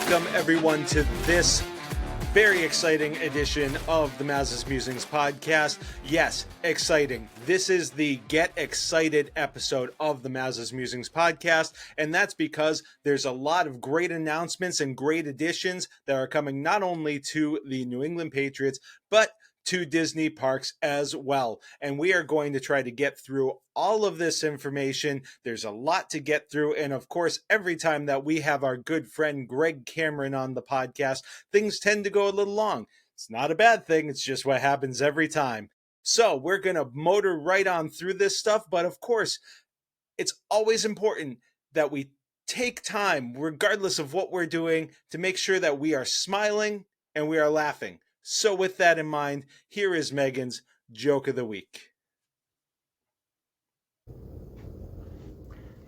Welcome, everyone, to this very exciting edition of the Maza's Musings podcast. Yes, exciting. This is the Get Excited episode of the Maza's Musings podcast, and that's because there's a lot of great announcements and great additions that are coming not only to the New England Patriots, but to Disney parks as well. And we are going to try to get through all of this information. There's a lot to get through. And of course, every time that we have our good friend Greg Cameron on the podcast, things tend to go a little long. It's not a bad thing. It's just what happens every time. So we're going to motor right on through this stuff. But of course, it's always important that we take time, regardless of what we're doing, to make sure that we are smiling and we are laughing. So with that in mind, here is Meghan's Joke of the Week.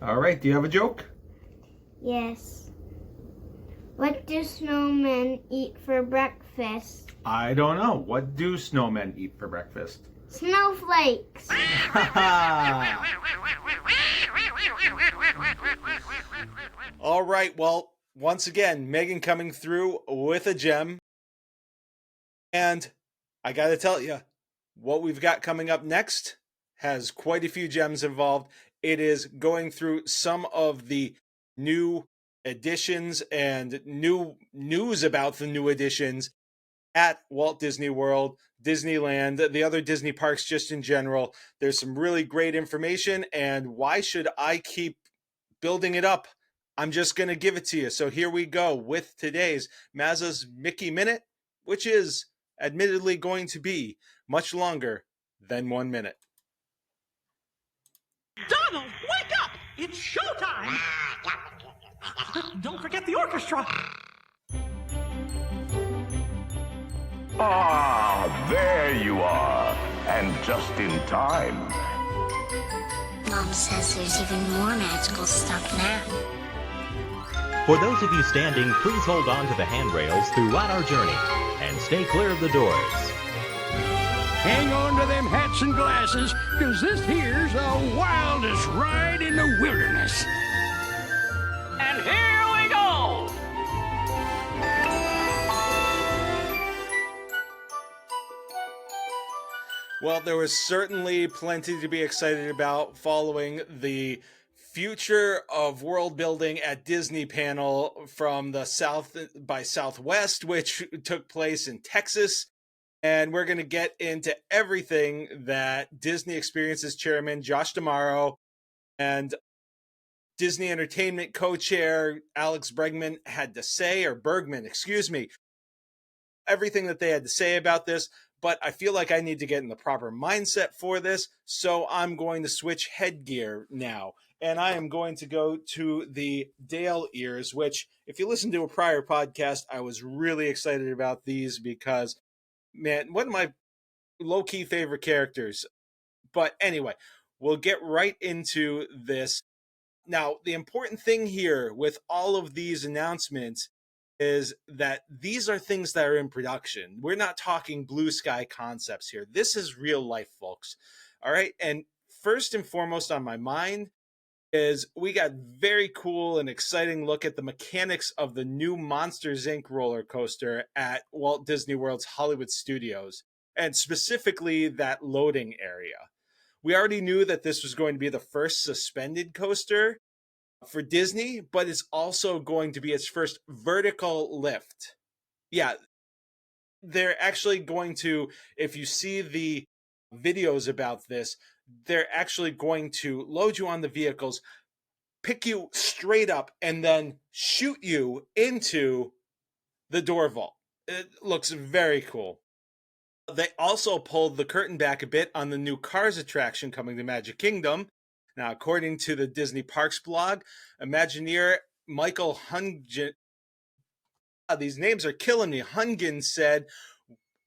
All right, do you have a joke? Yes. What do snowmen eat for breakfast? I don't know. What do snowmen eat for breakfast? Snowflakes. All right, well, once again, Meghan coming through with a gem. And I got to tell you, what we've got coming up next has quite a few gems involved. It is going through some of the new additions and new news about the new additions at Walt Disney World, Disneyland, the other Disney parks just in general. There's some really great information, and why should I keep building it up? I'm just going to give it to you. So here we go with today's Maza's Mickey Minute, which is admittedly going to be much longer than 1 minute. Donald, wake up! It's showtime! Don't forget the orchestra! Ah, there you are. And just in time. Mom says there's even more magical stuff now. For those of you standing, please hold on to the handrails throughout our journey and stay clear of the doors. Hang on to them hats and glasses, because this here's the wildest ride in the wilderness. And here we go! Well, there was certainly plenty to be excited about following the Future of World Building at Disney panel from the South by Southwest, which took place in Texas. And we're going to get into everything that Disney Experiences chairman Josh D'Amaro and Disney Entertainment co-chair Alex Bergman had to say, or Bergman, excuse me, everything that they had to say about this. But I feel like I need to get in the proper mindset for this, so I'm going to switch headgear now. And I am going to go to the Dale ears, which, if you listen to a prior podcast, I was really excited about these because, man, one of my low-key favorite characters. But anyway, we'll get right into this. Now, the important thing here with all of these announcements is that these are things that are in production. We're not talking blue sky concepts here. This is real life, folks. All right. And first and foremost on my mind is we got very cool and exciting look at the mechanics of the new Monsters, Inc. roller coaster at Walt Disney World's Hollywood Studios, and specifically that loading area. We already knew that this was going to be the first suspended coaster for Disney, but it's also going to be its first vertical lift. Yeah, they're actually going to, if you see the videos about this, they're actually going to load you on the vehicles, pick you straight up, and then shoot you into the door vault. It looks very cool. They also pulled the curtain back a bit on the new Cars attraction coming to Magic Kingdom. Now, according to the Disney Parks blog, Imagineer Michael Hungen, these names are killing me. Hungen said,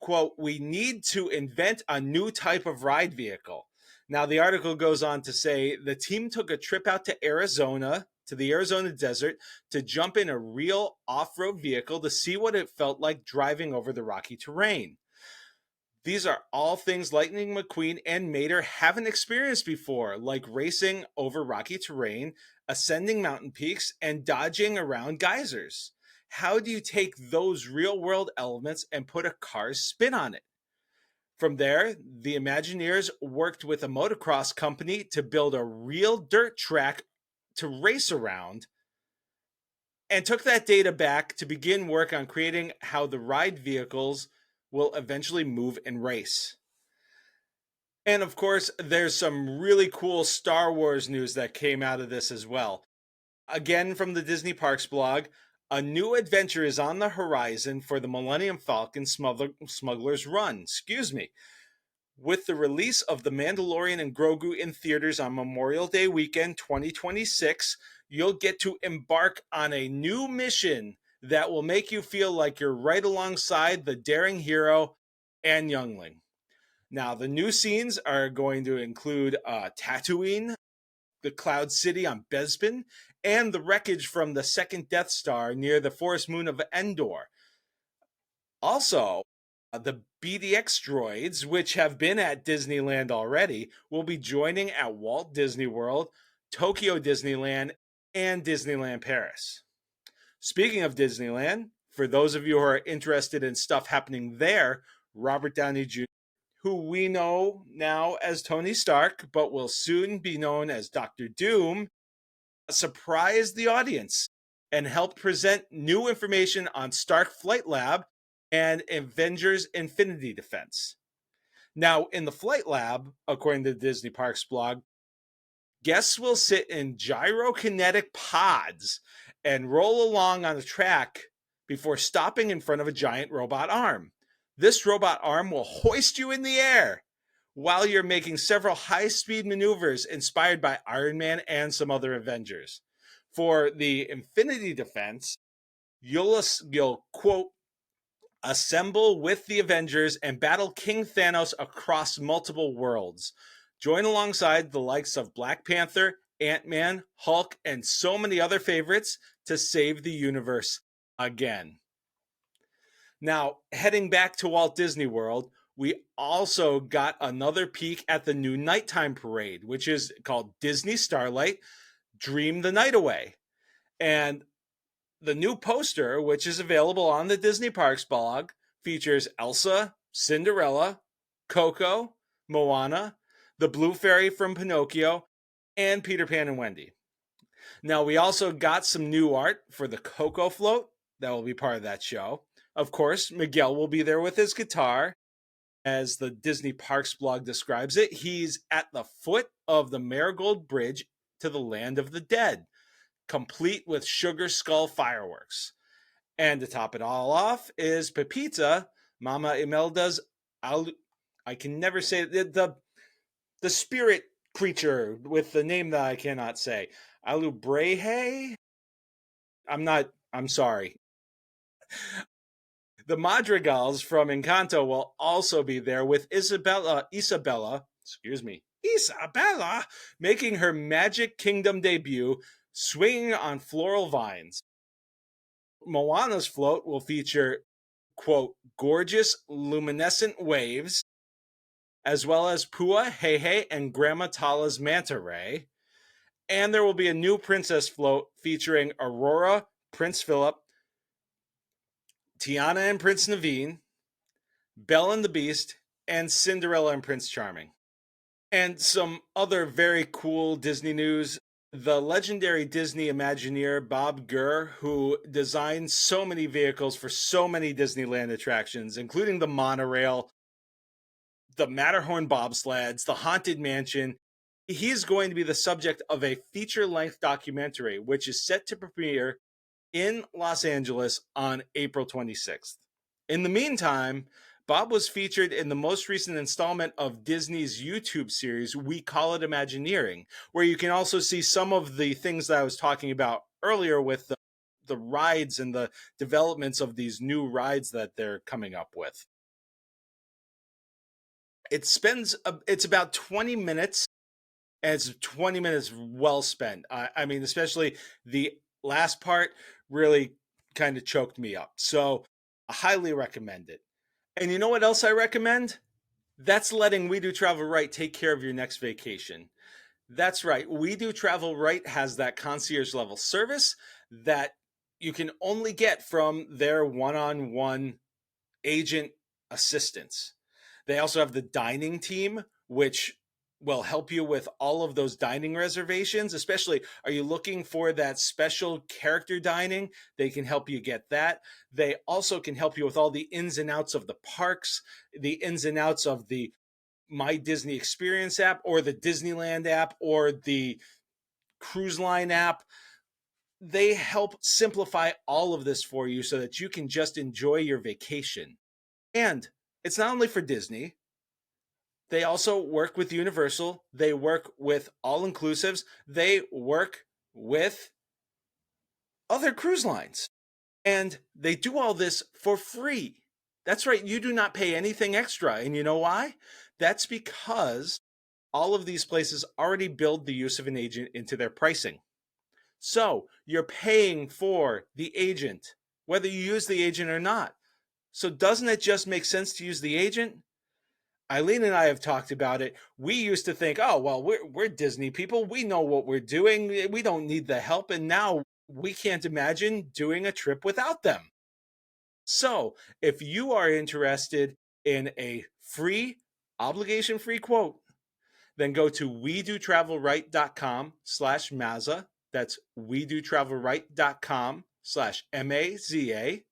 quote, "We need to invent a new type of ride vehicle." Now, the article goes on to say the team took a trip out to Arizona, to the Arizona desert, to jump in a real off-road vehicle to see what it felt like driving over the rocky terrain. These are all things Lightning McQueen and Mater haven't experienced before, like racing over rocky terrain, ascending mountain peaks, and dodging around geysers. how do you take those real world elements and put a car's spin on it? From there, the Imagineers worked with a motocross company to build a real dirt track to race around, and took that data back to begin work on creating how the ride vehicles will eventually move and race. And of course, there's some really cool Star Wars news that came out of this as well. Again, from the Disney Parks blog, a new adventure is on the horizon for the Millennium Falcon Smuggler's Run. With the release of The Mandalorian and Grogu in theaters on Memorial Day weekend 2026, you'll get to embark on a new mission that will make you feel like you're right alongside the daring hero and youngling. Now, the new scenes are going to include Tatooine, the Cloud City on Bespin, and the wreckage from the second Death Star near the forest moon of Endor. Also, the BDX droids, which have been at Disneyland already, will be joining at Walt Disney World, Tokyo Disneyland, and Disneyland Paris. Speaking of Disneyland, for those of you who are interested in stuff happening there, Robert Downey Jr., who we know now as Tony Stark, but will soon be known as Dr. Doom, surprised the audience and helped present new information on Stark Flight Lab and Avengers Infinity Defense. Now, in the Flight Lab, according to the Disney Parks blog, guests will sit in gyrokinetic pods and roll along on a track before stopping in front of a giant robot arm. This robot arm will hoist you in the air while you're making several high-speed maneuvers inspired by Iron Man and some other Avengers. For the Infinity Defense, you'll quote, assemble with the Avengers and battle King Thanos across multiple worlds. Join alongside the likes of Black Panther, Ant-Man, Hulk, and so many other favorites to save the universe again. Now, heading back to Walt Disney World, we also got another peek at the new nighttime parade, which is called Disney Starlight, Dream the Night Away. And the new poster, which is available on the Disney Parks blog, features Elsa, Cinderella, Coco, Moana, the Blue Fairy from Pinocchio, and Peter Pan and Wendy. Now, we also got some new art for the Coco float that will be part of that show. Of course, Miguel will be there with his guitar. As the Disney Parks blog describes it, he's at the foot of the Marigold Bridge to the Land of the Dead, complete with sugar skull fireworks. And to top it all off is Pepita, Mama Imelda's, I can never say the spirit creature with the name that I cannot say. Alubreje? I'm sorry. The Madrigals from Encanto will also be there with Isabella, making her Magic Kingdom debut, swinging on floral vines. Moana's float will feature, quote, gorgeous luminescent waves, as well as Pua, Heihei, and Grandma Tala's manta ray. And there will be a new princess float featuring Aurora, Prince Philip, Tiana and Prince Naveen, Belle and the Beast, and Cinderella and Prince Charming. And some other very cool Disney news. The legendary Disney Imagineer Bob Gurr, who designed so many vehicles for so many Disneyland attractions, including the monorail, the Matterhorn bobsleds, the Haunted Mansion, he's going to be the subject of a feature-length documentary, which is set to premiere in Los Angeles on April 26th. In the meantime, Bob was featured in the most recent installment of Disney's YouTube series, We Call It Imagineering, where you can also see some of the things that I was talking about earlier with the rides and the developments of these new rides that they're coming up with. It's about 20 minutes, and it's 20 minutes well spent. I mean, especially the last part really kind of choked me up. So I highly recommend it. And you know what else I recommend? That's letting We Do Travel Right take care of your next vacation. That's right. We Do Travel Right has that concierge level service that you can only get from their one-on-one agent assistance. They also have the dining team, which will help you with all of those dining reservations. Especially, are you looking for that special character dining? They can help you get that. They also can help you with all the ins and outs of the parks, the ins and outs of the My Disney Experience app, or the Disneyland app, or the cruise line app. They help simplify all of this for you so that you can just enjoy your vacation. And it's not only for Disney. They also work with Universal. They work with all inclusives. They work with other cruise lines. And they do all this for free. That's right. You do not pay anything extra. And you know why? That's because all of these places already build the use of an agent into their pricing. So you're paying for the agent, whether you use the agent or not. So doesn't it just make sense to use the agent? Eileen and I have talked about it. We used to think, oh, well, we're Disney people. We know what we're doing. We don't need the help. And now we can't imagine doing a trip without them. So if you are interested in a free, obligation-free quote, then go to wedotravelright.com/Maza. That's wedotravelright.com/MAZA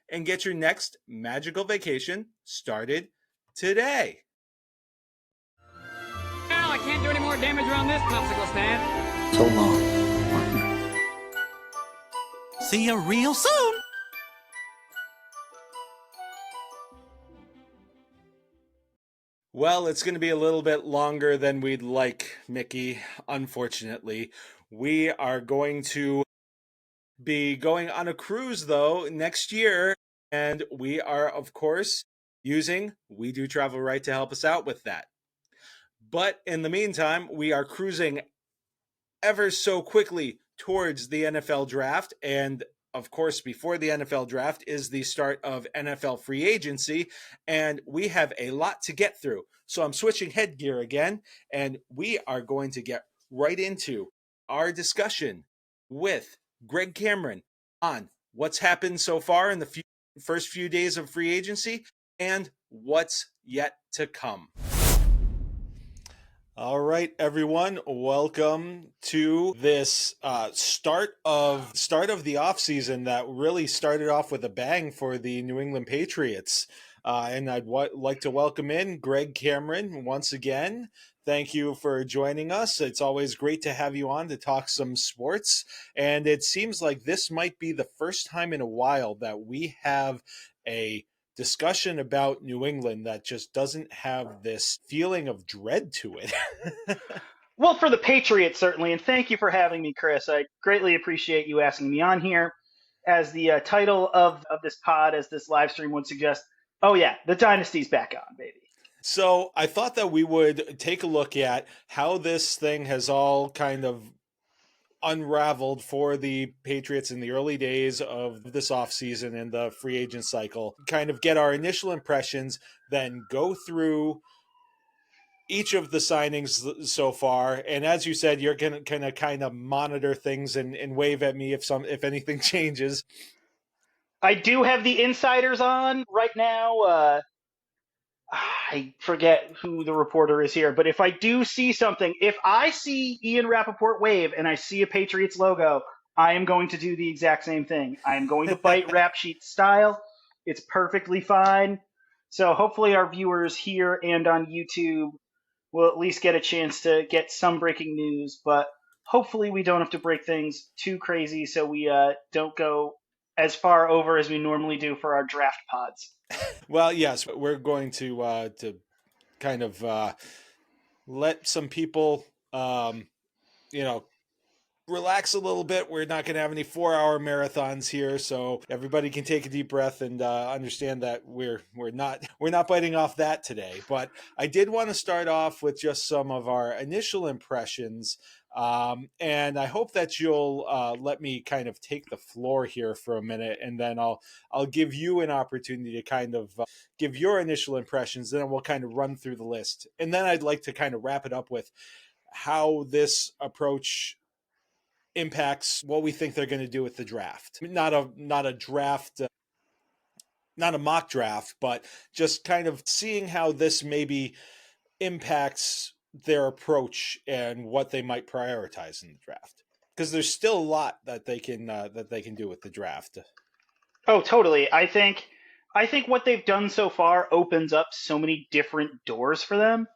and get your next magical vacation started today. Now I can't do any more damage around this popsicle stand. So long, partner. See you real soon. Well, it's going to be a little bit longer than we'd like, Mickey, unfortunately. We are going to be going on a cruise, though, next year. And we are, of course, using We Do Travel Right to help us out with that. But in the meantime, we are cruising ever so quickly towards the NFL draft. And of course, before the NFL draft is the start of NFL free agency. And we have a lot to get through. So I'm switching headgear again. And we are going to get right into our discussion with Greg Cameron on what's happened so far in the first few days of free agency and what's yet to come. All right, everyone, welcome to this start of the offseason that really started off with a bang for the New England Patriots. And I'd like to welcome in Greg Cameron once again. Thank you for joining us. It's always great to have you on to talk some sports. And it seems like this might be the first time in a while that we have a discussion about New England that just doesn't have this feeling of dread to it. Well, for the Patriots, certainly. And thank you for having me, Chris. I greatly appreciate you asking me on here. As the title of this pod, as this live stream would suggest, oh yeah, the Dynasty's back on, baby. So I thought that we would take a look at how this thing has all kind of unraveled for the Patriots in the early days of this offseason and the free agent cycle, kind of get our initial impressions, then go through each of the signings so far. And as you said, you're going to kind of monitor things and wave at me if anything changes. I do have the insiders on right now. I forget who the reporter is here, but if I do see something, if I see Ian Rappaport wave and I see a Patriots logo, I am going to do the exact same thing. I am going to bite Rap Sheet style. It's perfectly fine. So hopefully our viewers here and on YouTube will at least get a chance to get some breaking news, but hopefully we don't have to break things too crazy so we don't go as far over as we normally do for our draft pods. Well, yes, we're going to kind of let some people, relax a little bit. We're not going to have any 4-hour marathons here, so everybody can take a deep breath and understand that we're not biting off that today. But I did want to start off with just some of our initial impressions. And I hope that you'll let me kind of take the floor here for a minute, and then I'll give you an opportunity to kind of give your initial impressions. Then we'll kind of run through the list, and then I'd like to kind of wrap it up with how this approach impacts what we think they're going to do with the draft. Not a draft, not a mock draft, but just kind of seeing how this maybe impacts their approach and what they might prioritize in the draft. Because there's still a lot that they can do with the draft. Oh, totally. I think what they've done so far opens up so many different doors for them.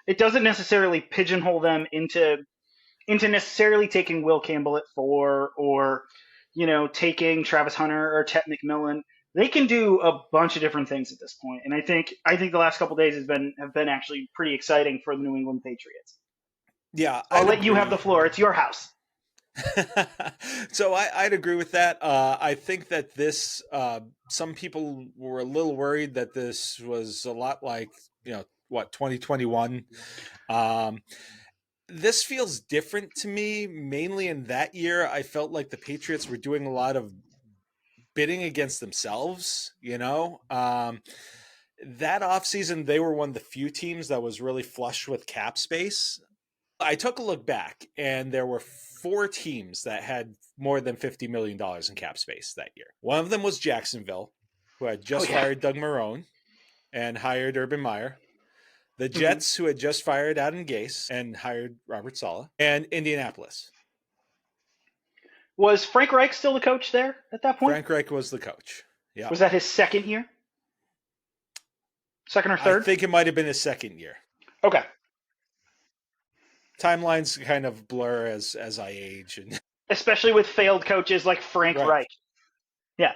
It doesn't necessarily pigeonhole them into necessarily taking Will Campbell at 4 or, taking Travis Hunter or Tet McMillan. They can do a bunch of different things at this point, and I think the last couple of days have been actually pretty exciting for the New England Patriots. Yeah, I'll let you have the floor. It's your house. So I'd agree with that. I think that this, some people were a little worried that this was a lot like, 2021. This feels different to me, mainly in that year. I felt like the Patriots were doing a lot of bidding against themselves, that offseason, they were one of the few teams that was really flush with cap space. I took a look back, and there were 4 teams that had more than $50 million in cap space that year. One of them was Jacksonville, who had just fired Doug Marrone and hired Urban Meyer. The Jets, who had just fired Adam Gase and hired Robert Saleh. And Indianapolis. Was Frank Reich still the coach there at that point? Frank Reich was the coach. Yeah. Was that his second year? Second or third? I think it might have been his second year. Okay. Timelines kind of blur as I age, and especially with failed coaches like Frank Reich. Yeah.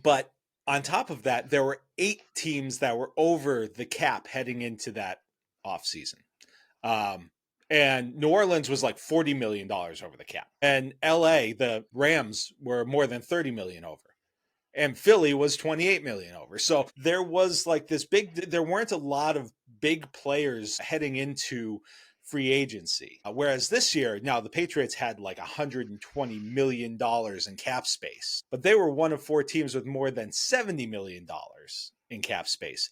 But on top of that, there were 8 teams that were over the cap heading into that offseason. And New Orleans was like $40 million over the cap. And LA, the Rams, were more than $30 million over. And Philly was $28 million over. So there was like there weren't a lot of big players heading into free agency. Whereas this year, now the Patriots had like $120 million in cap space, but they were one of 4 teams with more than $70 million in cap space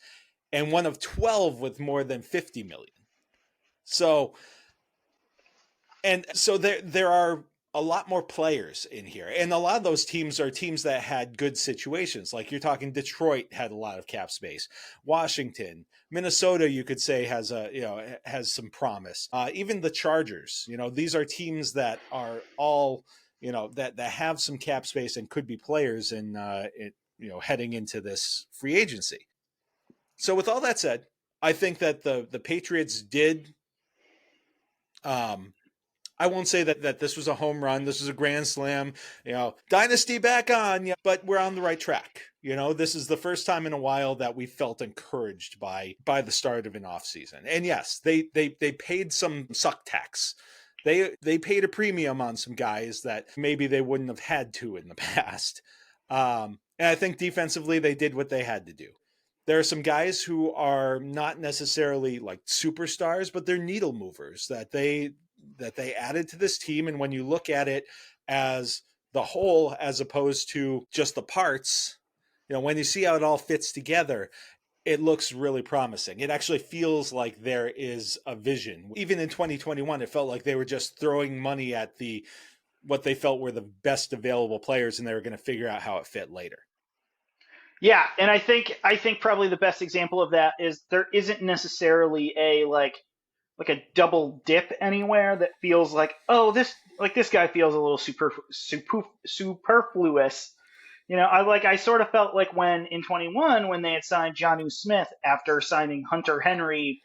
and one of 12 with more than $50 million. So there are a lot more players in here. And a lot of those teams are teams that had good situations. Like you're talking Detroit had a lot of cap space. Washington, Minnesota, you could say has some promise. Even the Chargers, these are teams that are all, that have some cap space and could be players in heading into this free agency. So with all that said, I think that the Patriots did, I won't say that this was a home run. This was a grand slam, dynasty back on, but we're on the right track. This is the first time in a while that we felt encouraged by the start of an offseason. And yes, they paid some suck tax. They paid a premium on some guys that maybe they wouldn't have had to in the past. And I think defensively they did what they had to do. There are some guys who are not necessarily like superstars, but they're needle movers that they added to this team. And when you look at it as the whole, as opposed to just the parts, when you see how it all fits together, it looks really promising. It actually feels like there is a vision. Even in 2021, it felt like they were just throwing money at what they felt were the best available players, and they were going to figure out how it fit later. Yeah, and I think probably the best example of that is there isn't necessarily a like a double dip anywhere that feels like, oh, this guy feels a little superfluous. I sort of felt like when in 21 when they had signed Jonnu Smith after signing Hunter Henry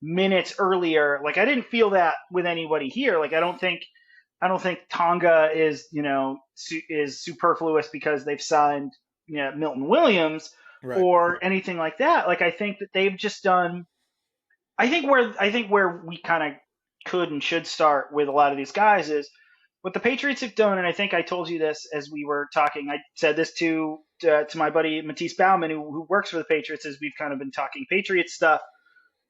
minutes earlier, like I didn't feel that with anybody here. Like I don't think Tonga is superfluous because they've signed Milton Williams or anything like that. Like I think that they've just done. I think where we kind of could and should start with a lot of these guys is what the Patriots have done. And I think I told you this as we were talking. I said this to my buddy Matisse Bauman, who works for the Patriots, as we've kind of been talking Patriots stuff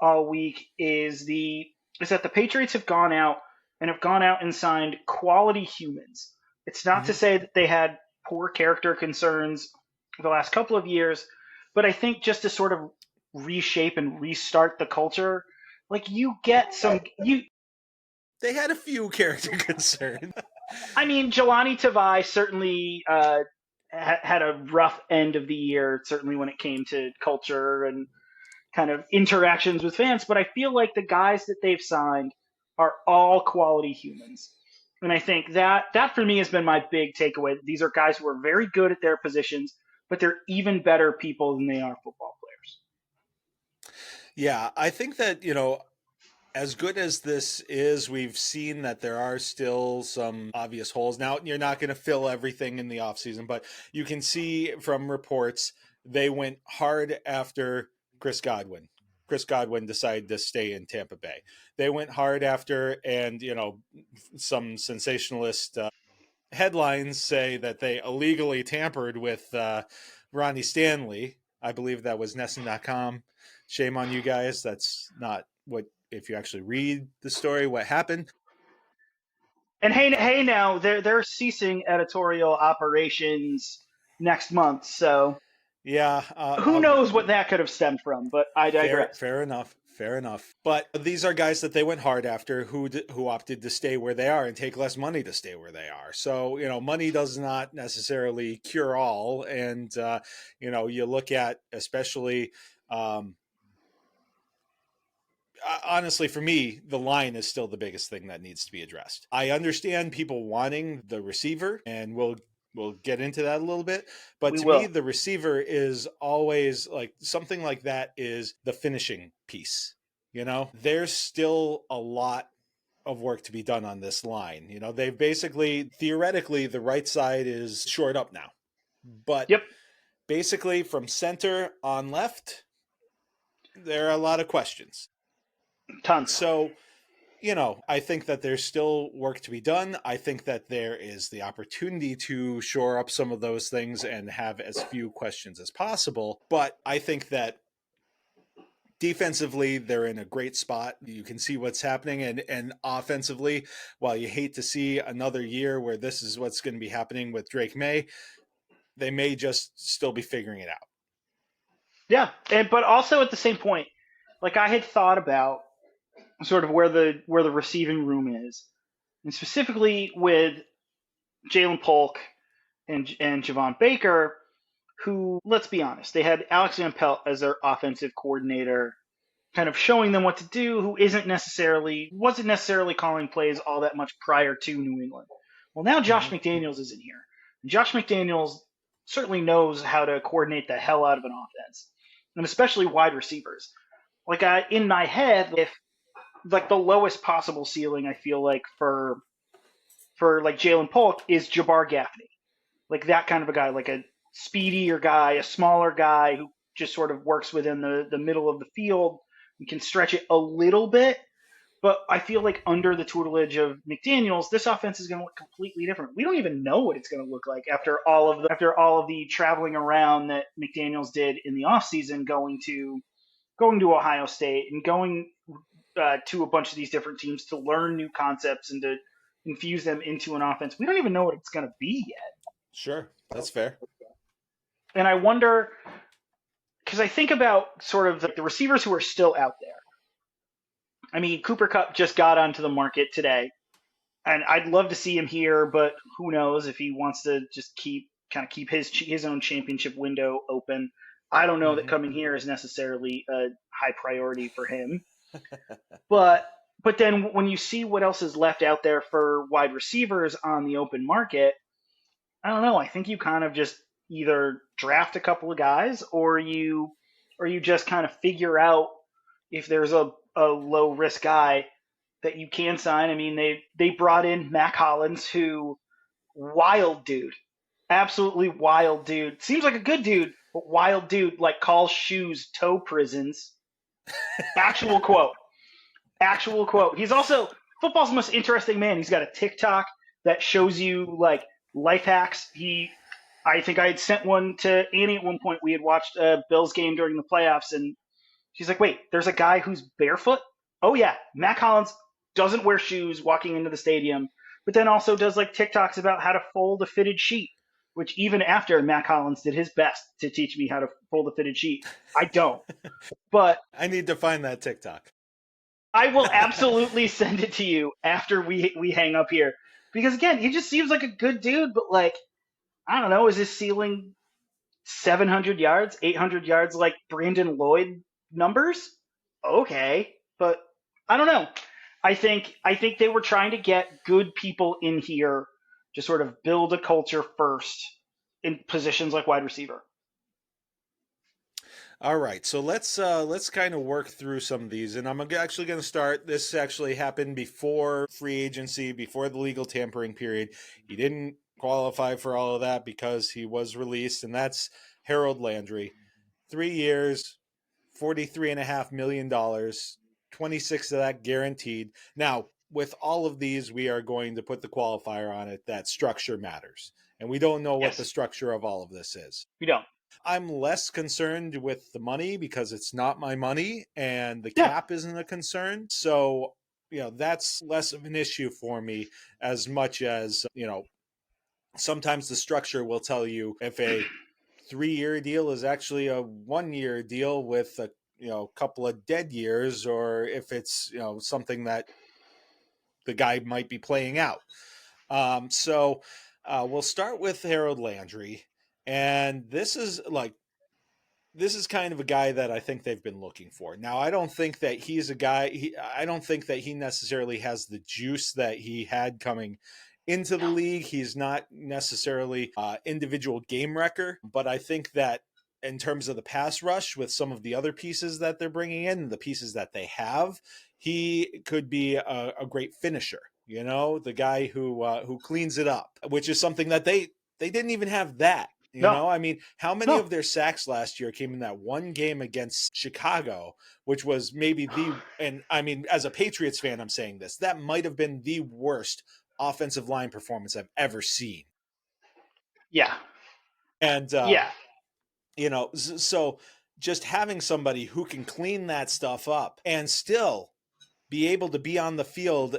all week. Is that the Patriots have gone out and signed quality humans. It's not to say that they had poor character concerns the last couple of years, but I think just to sort of reshape and restart the culture, like you get some they had a few character concerns. I mean, Jelani Tavai certainly had a rough end of the year, certainly when it came to culture and kind of interactions with fans. But I feel like the guys that they've signed are all quality humans. And I think that for me has been my big takeaway. These are guys who are very good at their positions, but they're even better people than they are football players. Yeah, I think that, as good as this is, we've seen that there are still some obvious holes. Now, you're not going to fill everything in the offseason, but you can see from reports they went hard after Chris Godwin. Chris Godwin decided to stay in Tampa Bay. They went hard after, and, some sensationalist headlines say that they illegally tampered with Ronnie Stanley. I believe that was Nesson.com. Shame on you guys. That's not what, if you actually read the story, what happened. And hey, now they're ceasing editorial operations next month, so yeah, who knows what that could have stemmed from? But I digress. Fair enough. But these are guys that they went hard after who opted to stay where they are and take less money to stay where they are. So, money does not necessarily cure all. And, you look at, especially, honestly, for me, the line is still the biggest thing that needs to be addressed. I understand people wanting the receiver, and we'll get into that a little bit. But to me, the receiver is always like something like that is the finishing piece. There's still a lot of work to be done on this line. They've basically, theoretically, the right side is shored up now. But basically from center on left, there are a lot of questions. Tons. So, I think that there's still work to be done. I think that there is the opportunity to shore up some of those things and have as few questions as possible. But I think that defensively, they're in a great spot. You can see what's happening. And offensively, while you hate to see another year where this is what's going to be happening with Drake May, they may just still be figuring it out. Yeah. But also at the same point, like I had thought about sort of where the receiving room is, and specifically with Jalen Polk and Javon Baker, who, let's be honest, they had Alex Van Pelt as their offensive coordinator, kind of showing them what to do, who wasn't necessarily calling plays all that much prior to New England. Well, now Josh McDaniels is in here, and Josh McDaniels certainly knows how to coordinate the hell out of an offense, and especially wide receivers. Like in my head, if like the lowest possible ceiling, I feel like for like Jalen Polk is Jabbar Gaffney, like that kind of a guy, like a speedier guy, a smaller guy who just sort of works within the middle of the field and can stretch it a little bit. But I feel like under the tutelage of McDaniels, this offense is going to look completely different. We don't even know what it's going to look like after all of the traveling around that McDaniels did in the offseason, going to Ohio State and going to a bunch of these different teams to learn new concepts and to infuse them into an offense. We don't even know what it's going to be yet. Sure, that's fair. And I wonder, because I think about sort of the receivers who are still out there. I mean, Cooper Kupp just got onto the market today, and I'd love to see him here, but who knows if he wants to just keep his own championship window open. I don't know that coming here is necessarily a high priority for him. But then when you see what else is left out there for wide receivers on the open market, I don't know. I think you kind of just either draft a couple of guys or you just kind of figure out if there's a low risk guy that you can sign. I mean, they brought in Mac Hollins, who wild dude, absolutely wild dude. Seems like a good dude, but wild dude, like calls shoes toe prisons. Actual quote. He's also football's the most interesting man. He's got a TikTok that shows you like life hacks. I think I had sent one to Annie at one point. We had watched a Bills game during the playoffs, and she's like, wait, there's a guy who's barefoot? Oh, yeah. Mac Hollins doesn't wear shoes walking into the stadium, but then also does like TikToks about how to fold a fitted sheet, which even after Mac Hollins did his best to teach me how to fold a fitted sheet, I don't. But I need to find that TikTok. I will absolutely send it to you after we hang up here. Because again, he just seems like a good dude, but like, I don't know, is his ceiling 700 yards, 800 yards like Brandon Lloyd numbers? Okay, but I don't know. I think they were trying to get good people in here to sort of build a culture first in positions like wide receiver. All right, so let's kind of work through some of these, and I'm actually going to start. This actually happened before free agency, before the legal tampering period. He didn't qualify for all of that because he was released, and that's Harold Landry. 3 years, $43.5 million, 26 of that guaranteed. Now, with all of these, we are going to put the qualifier on it that structure matters, and we don't know what the Yes, structure of all of this is. we don't. I'm less concerned with the money because it's not my money and the Yeah, cap isn't a concern. So, that's less of an issue for me as much as, sometimes the structure will tell you if a 3-year deal is actually a 1-year deal with a, couple of dead years, or if it's, something that the guy might be playing out. So we'll start with Harold Landry. And this is kind of a guy that I think they've been looking for. Now, I don't think that he's a guy. I don't think that he necessarily has the juice that he had coming into the league. He's not necessarily individual game wrecker, but I think that in terms of the pass rush, with some of the other pieces that they're bringing in, the pieces that they have, he could be a great finisher. The guy who cleans it up, which is something that they didn't even have that. no, I mean, how many no. of their sacks last year came in that one game against Chicago, which was maybe and I mean, as a Patriots fan, I'm saying this, that might have been the worst offensive line performance I've ever seen. Yeah, And, yeah. so just having somebody who can clean that stuff up and still be able to be on the field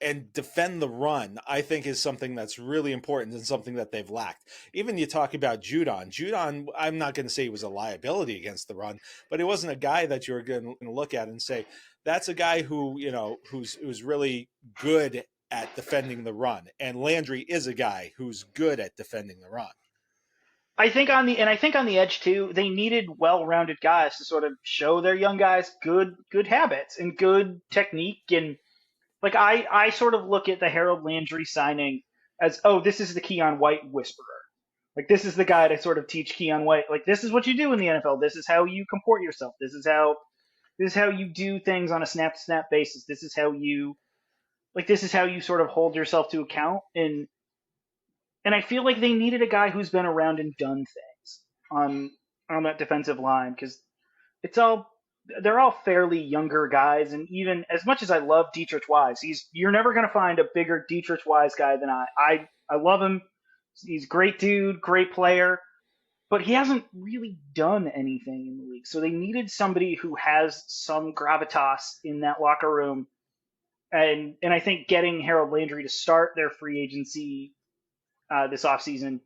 and defend the run, I think is something that's really important and something that they've lacked. Even you talk about Judon. Judon, I'm not going to say he was a liability against the run, but he wasn't a guy that you're going to look at and say, that's a guy who, who's really good at defending the run. And Landry is a guy who's good at defending the run. I think on the edge too, they needed well-rounded guys to sort of show their young guys good habits and good technique. And like I sort of look at the Harold Landry signing as, oh, this is the Keon White whisperer. Like, this is the guy to sort of teach Keon White, like, this is what you do in the NFL. This is how you comport yourself. This is how you do things on a snap to snap basis. This is how you sort of hold yourself to account. And I feel like they needed a guy who's been around and done things on that defensive line, because they're all fairly younger guys. And even as much as I love Dietrich Wise, you're never going to find a bigger Dietrich Wise guy than I love him. He's a great dude, great player, but he hasn't really done anything in the league. So they needed somebody who has some gravitas in that locker room. And I think getting Harold Landry to start their free agency this offseason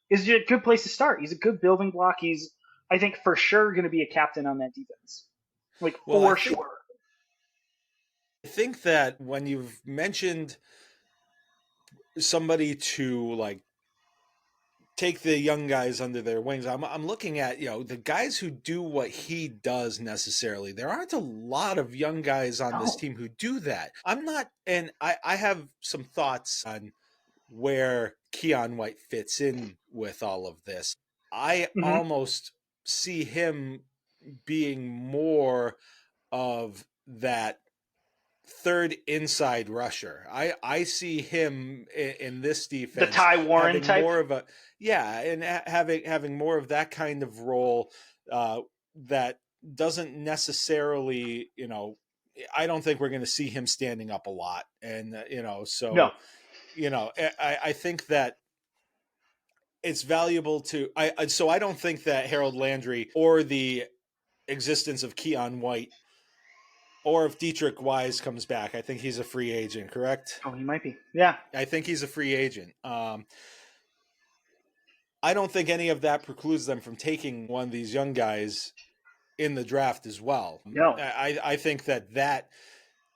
is a good place to start. He's a good building block. He's, I think, for sure going to be a captain on that defense. Sure. I think that when you've mentioned somebody to take the young guys under their wings, I'm looking at, the guys who do what he does necessarily. There aren't a lot of young guys on this team who do that. I have some thoughts on where Keon White fits in with all of this. I almost see him being more of that third inside rusher. I see him in this defense, the Ty Warren type, more of and having more of that kind of role that doesn't necessarily, I don't think we're going to see him standing up a lot, and no. I think that it's valuable to so I don't think that Harold Landry or the existence of Keon White, or if Dietrich Wise comes back, I think he's a free agent, correct? Oh, he might be. Yeah. I think he's a free agent. I don't think any of that precludes them from taking one of these young guys in the draft as well. No. I think that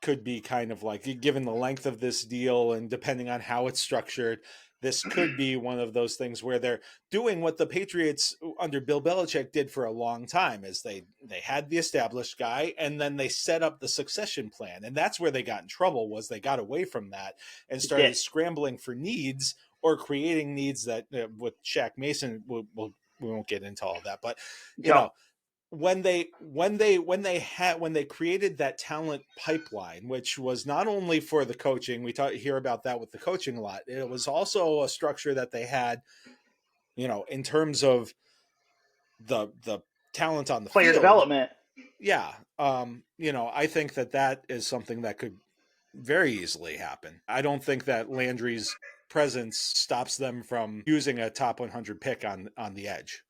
could be kind of like, given the length of this deal and depending on how it's structured, this could be one of those things where they're doing what the Patriots under Bill Belichick did for a long time, is they had the established guy and then they set up the succession plan. And that's where they got in trouble, was they got away from that and started scrambling for needs or creating needs that with Shaq Mason, we won't get into all of that, but you know, when they created that talent pipeline, which was not only for the coaching, we hear about that with the coaching a lot. It was also a structure that they had, you know, in terms of the talent on the player field. development. Yeah. You know, I think that is something that could very easily happen. I don't think that Landry's presence stops them from using a top 100 pick on the edge.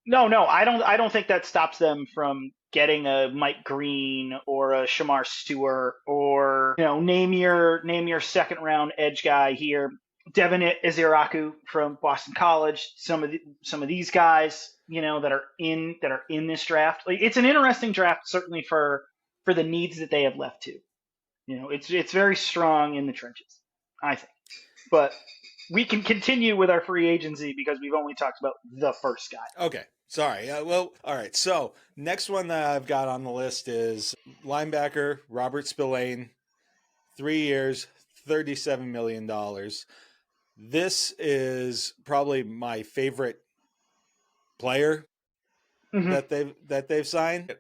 No, I don't think that stops them from getting a Mike Green or a Shamar Stewart, or, you know, name your second round edge guy here, Devin Iziraku from Boston College. Some of these guys, you know, that are in this draft. Like, it's an interesting draft, certainly for the needs that they have left to. You know, it's very strong in the trenches, I think. But we can continue with our free agency because we've only talked about the first guy. Okay. Sorry. Well, all right. So next one that I've got on the list is linebacker Robert Spillane, 3 years, $37 million. This is probably my favorite player that they've signed.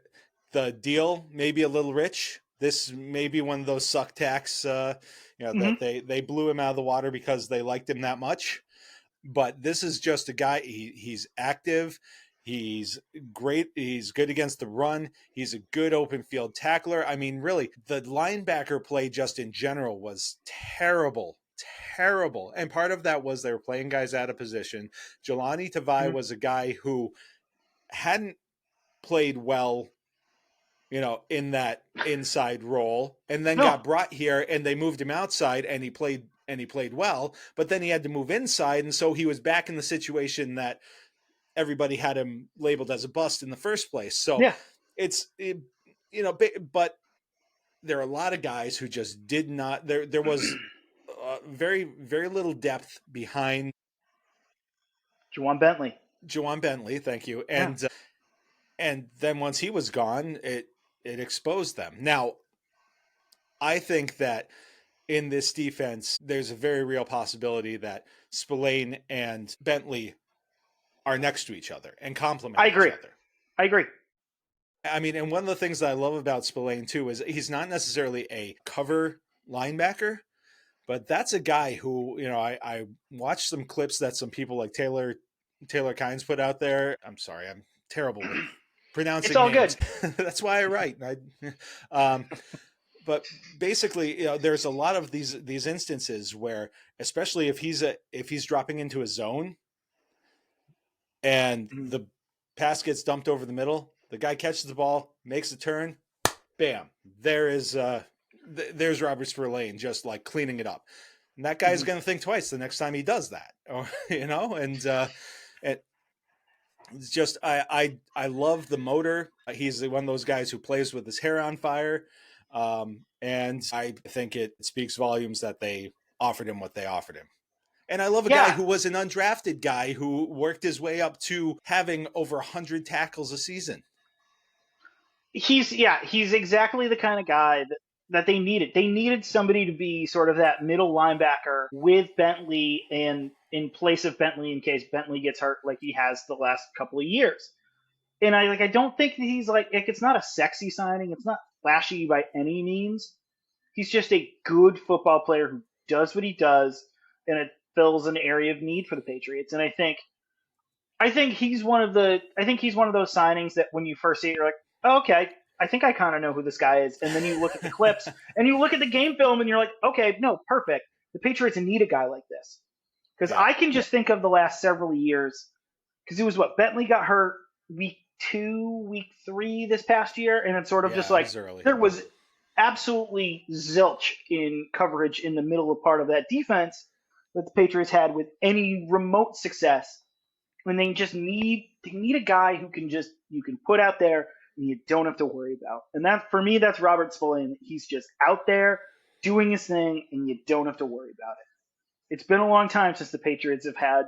The deal may be a little rich. This may be one of those suck tax, that they blew him out of the water because they liked him that much. But this is just a guy. He's active. He's great. He's good against the run. He's a good open field tackler. I mean, really, the linebacker play just in general was terrible. And part of that was they were playing guys out of position. Jelani Tavai was a guy who hadn't played well, you know, in that inside role, and then got brought here and they moved him outside and he played well, but then he had to move inside. And so he was back in the situation that everybody had him labeled as a bust in the first place. So but there are a lot of guys who just did not, there was very, very little depth behind Juwan Bentley. Thank you. And then once he was gone, it exposed them. Now, I think that in this defense, there's a very real possibility that Spillane and Bentley are next to each other and complement each other. I agree. I mean, and one of the things that I love about Spillane too is he's not necessarily a cover linebacker, but that's a guy who, you know, I watched some clips that some people like Taylor Kynes put out there. I'm sorry, I'm terrible with pronouncing it's all names. Good. That's why I write. But basically, you know, there's a lot of these instances where, especially if he's dropping into a zone and the pass gets dumped over the middle, the guy catches the ball, makes a turn, bam, there's Robert Spillane just like cleaning it up. And that guy's going to think twice the next time he does that, or, you know, and it's just, I love the motor. He's one of those guys who plays with his hair on fire. And I think it speaks volumes that they offered him what they offered him. And I love a guy who was an undrafted guy who worked his way up to having over 100 tackles a season. He's exactly the kind of guy that they needed. They needed somebody to be sort of that middle linebacker with Bentley, and in place of Bentley in case Bentley gets hurt like he has the last couple of years. And I don't think that he's like it's not a sexy signing. It's not flashy by any means. He's just a good football player who does what he does, and it fills an area of need for the Patriots. And I think he's one of those signings that when you first see it, you're like, oh, okay, I think I kind of know who this guy is. And then you look at the clips and you look at the game film and you're like, okay, no, perfect. The Patriots need a guy like this. Because I can just think of the last several years, because it was Bentley got hurt week 2, week 3 this past year, and it's sort of just like there was absolutely zilch in coverage in the middle of part of that defense that the Patriots had with any remote success, when they just need they need a guy who can just you can put out there and you don't have to worry about. And that for me, that's Robert Spillane. He's just out there doing his thing, and you don't have to worry about it. It's been a long time since the Patriots have had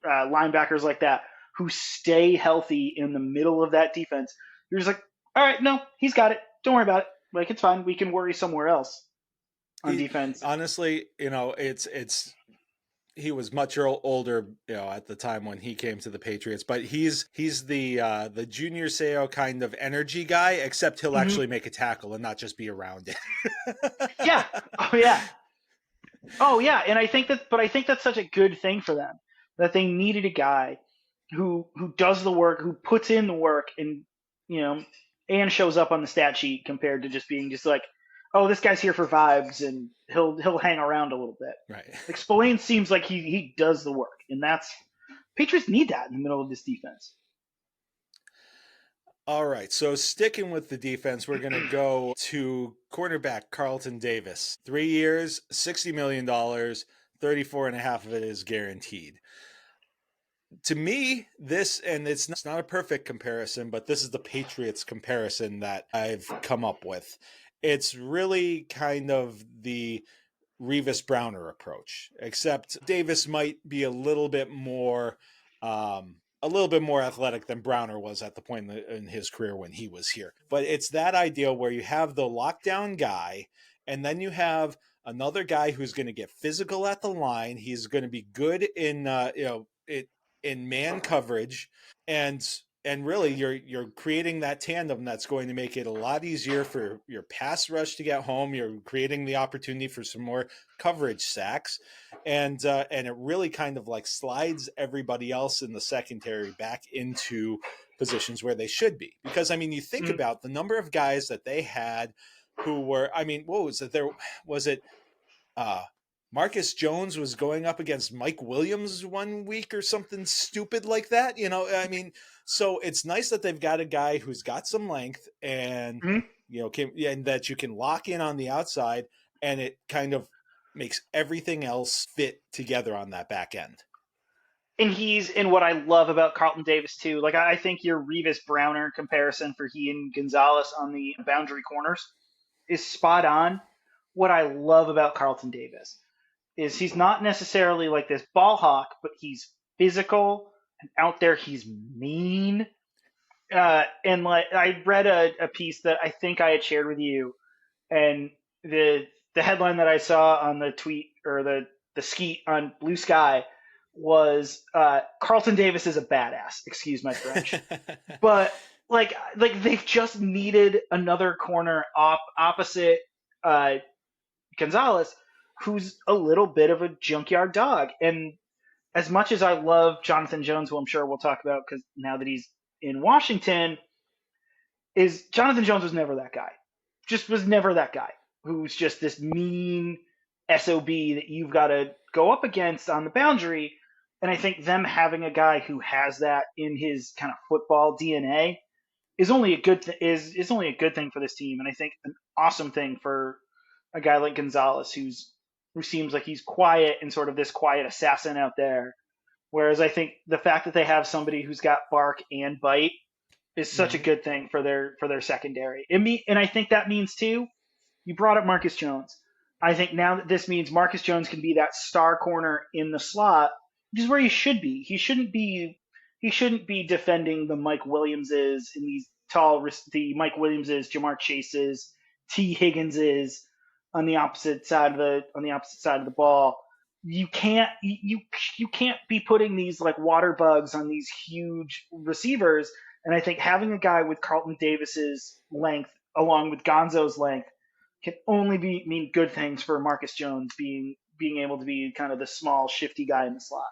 linebackers like that who stay healthy in the middle of that defense. You're just like, all right, no, he's got it. Don't worry about it. Like, it's fine. We can worry somewhere else on defense. Honestly, he was much older, at the time when he came to the Patriots, but he's the Junior Seau kind of energy guy, except he'll actually make a tackle and not just be around it. Yeah. Oh yeah. Oh yeah. And I think that's such a good thing for them, that they needed a guy who does the work, who puts in the work, and and shows up on the stat sheet compared to just being just like, oh, this guy's here for vibes and he'll hang around a little bit. Right. Like Spillane seems like he does the work, and that's Patriots need that in the middle of this defense. All right, so sticking with the defense, we're going to go to cornerback Carlton Davis. 3 years, $60 million, 34.5 of it is guaranteed. To me, it's not a perfect comparison, but this is the Patriots comparison that I've come up with. It's really kind of the Revis Browner approach, except Davis might be a little bit more athletic than Browner was at the point in his career when he was here. But it's that idea where you have the lockdown guy, and then you have another guy who's going to get physical at the line. He's going to be good in in man coverage, and really you're creating that tandem that's going to make it a lot easier for your pass rush to get home. You're creating the opportunity for some more coverage sacks, and it really kind of like slides everybody else in the secondary back into positions where they should be. Because you think about the number of guys that they had who were, what was it? Marcus Jones was going up against Mike Williams one week or something stupid like that. So it's nice that they've got a guy who's got some length and, and that you can lock in on the outside, and it kind of makes everything else fit together on that back end. And what I love about Carlton Davis too, like I think your Revis Browner comparison for he and Gonzalez on the boundary corners is spot on. What I love about Carlton Davis is he's not necessarily like this ball hawk, but he's physical and out there. He's mean. And like I read a piece that I think I had shared with you, and the headline that I saw on the tweet or the skeet on Blue Sky was Carlton Davis is a badass. Excuse my French, but like they've just needed another corner opposite Gonzalez, who's a little bit of a junkyard dog. And as much as I love Jonathan Jones, who I'm sure we'll talk about because now that he's in Washington, is Jonathan Jones was never that guy. Just was never that guy who's just this mean SOB that you've got to go up against on the boundary. And I think them having a guy who has that in his kind of football DNA is only a good is only a good thing for this team. And I think an awesome thing for a guy like Gonzalez who seems like he's quiet and sort of this quiet assassin out there. Whereas I think the fact that they have somebody who's got bark and bite is such a good thing for their secondary. And I think that means too, you brought up Marcus Jones. I think now that this means Marcus Jones can be that star corner in the slot, which is where he should be. He shouldn't be defending the Mike Williamses in these the Mike Williamses, Jamar Chases, T Higginses on the opposite side of the ball. You can't be putting these like water bugs on these huge receivers. And I think having a guy with Carlton Davis's length along with Gonzo's length can only mean good things for Marcus Jones being able to be kind of the small, shifty guy in the slot.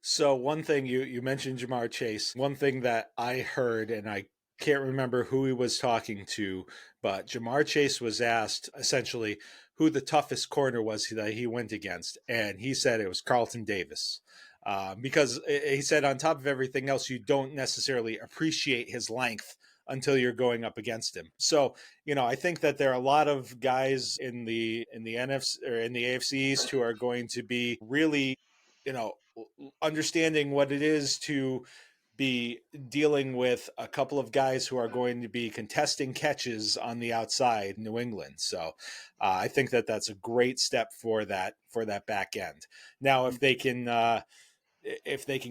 So one thing you mentioned Jamar Chase. One thing that I heard, and I can't remember who he was talking to, but Jamar Chase was asked essentially who the toughest corner was that he went against, and he said it was Carlton Davis. Because he said on top of everything else, you don't necessarily appreciate his length until you're going up against him. So, I think that there are a lot of guys in the NFC or in the AFC East who are going to be really, understanding what it is to be dealing with a couple of guys who are going to be contesting catches on the outside, New England. So I think that that's a great step for that back end. Now, if they can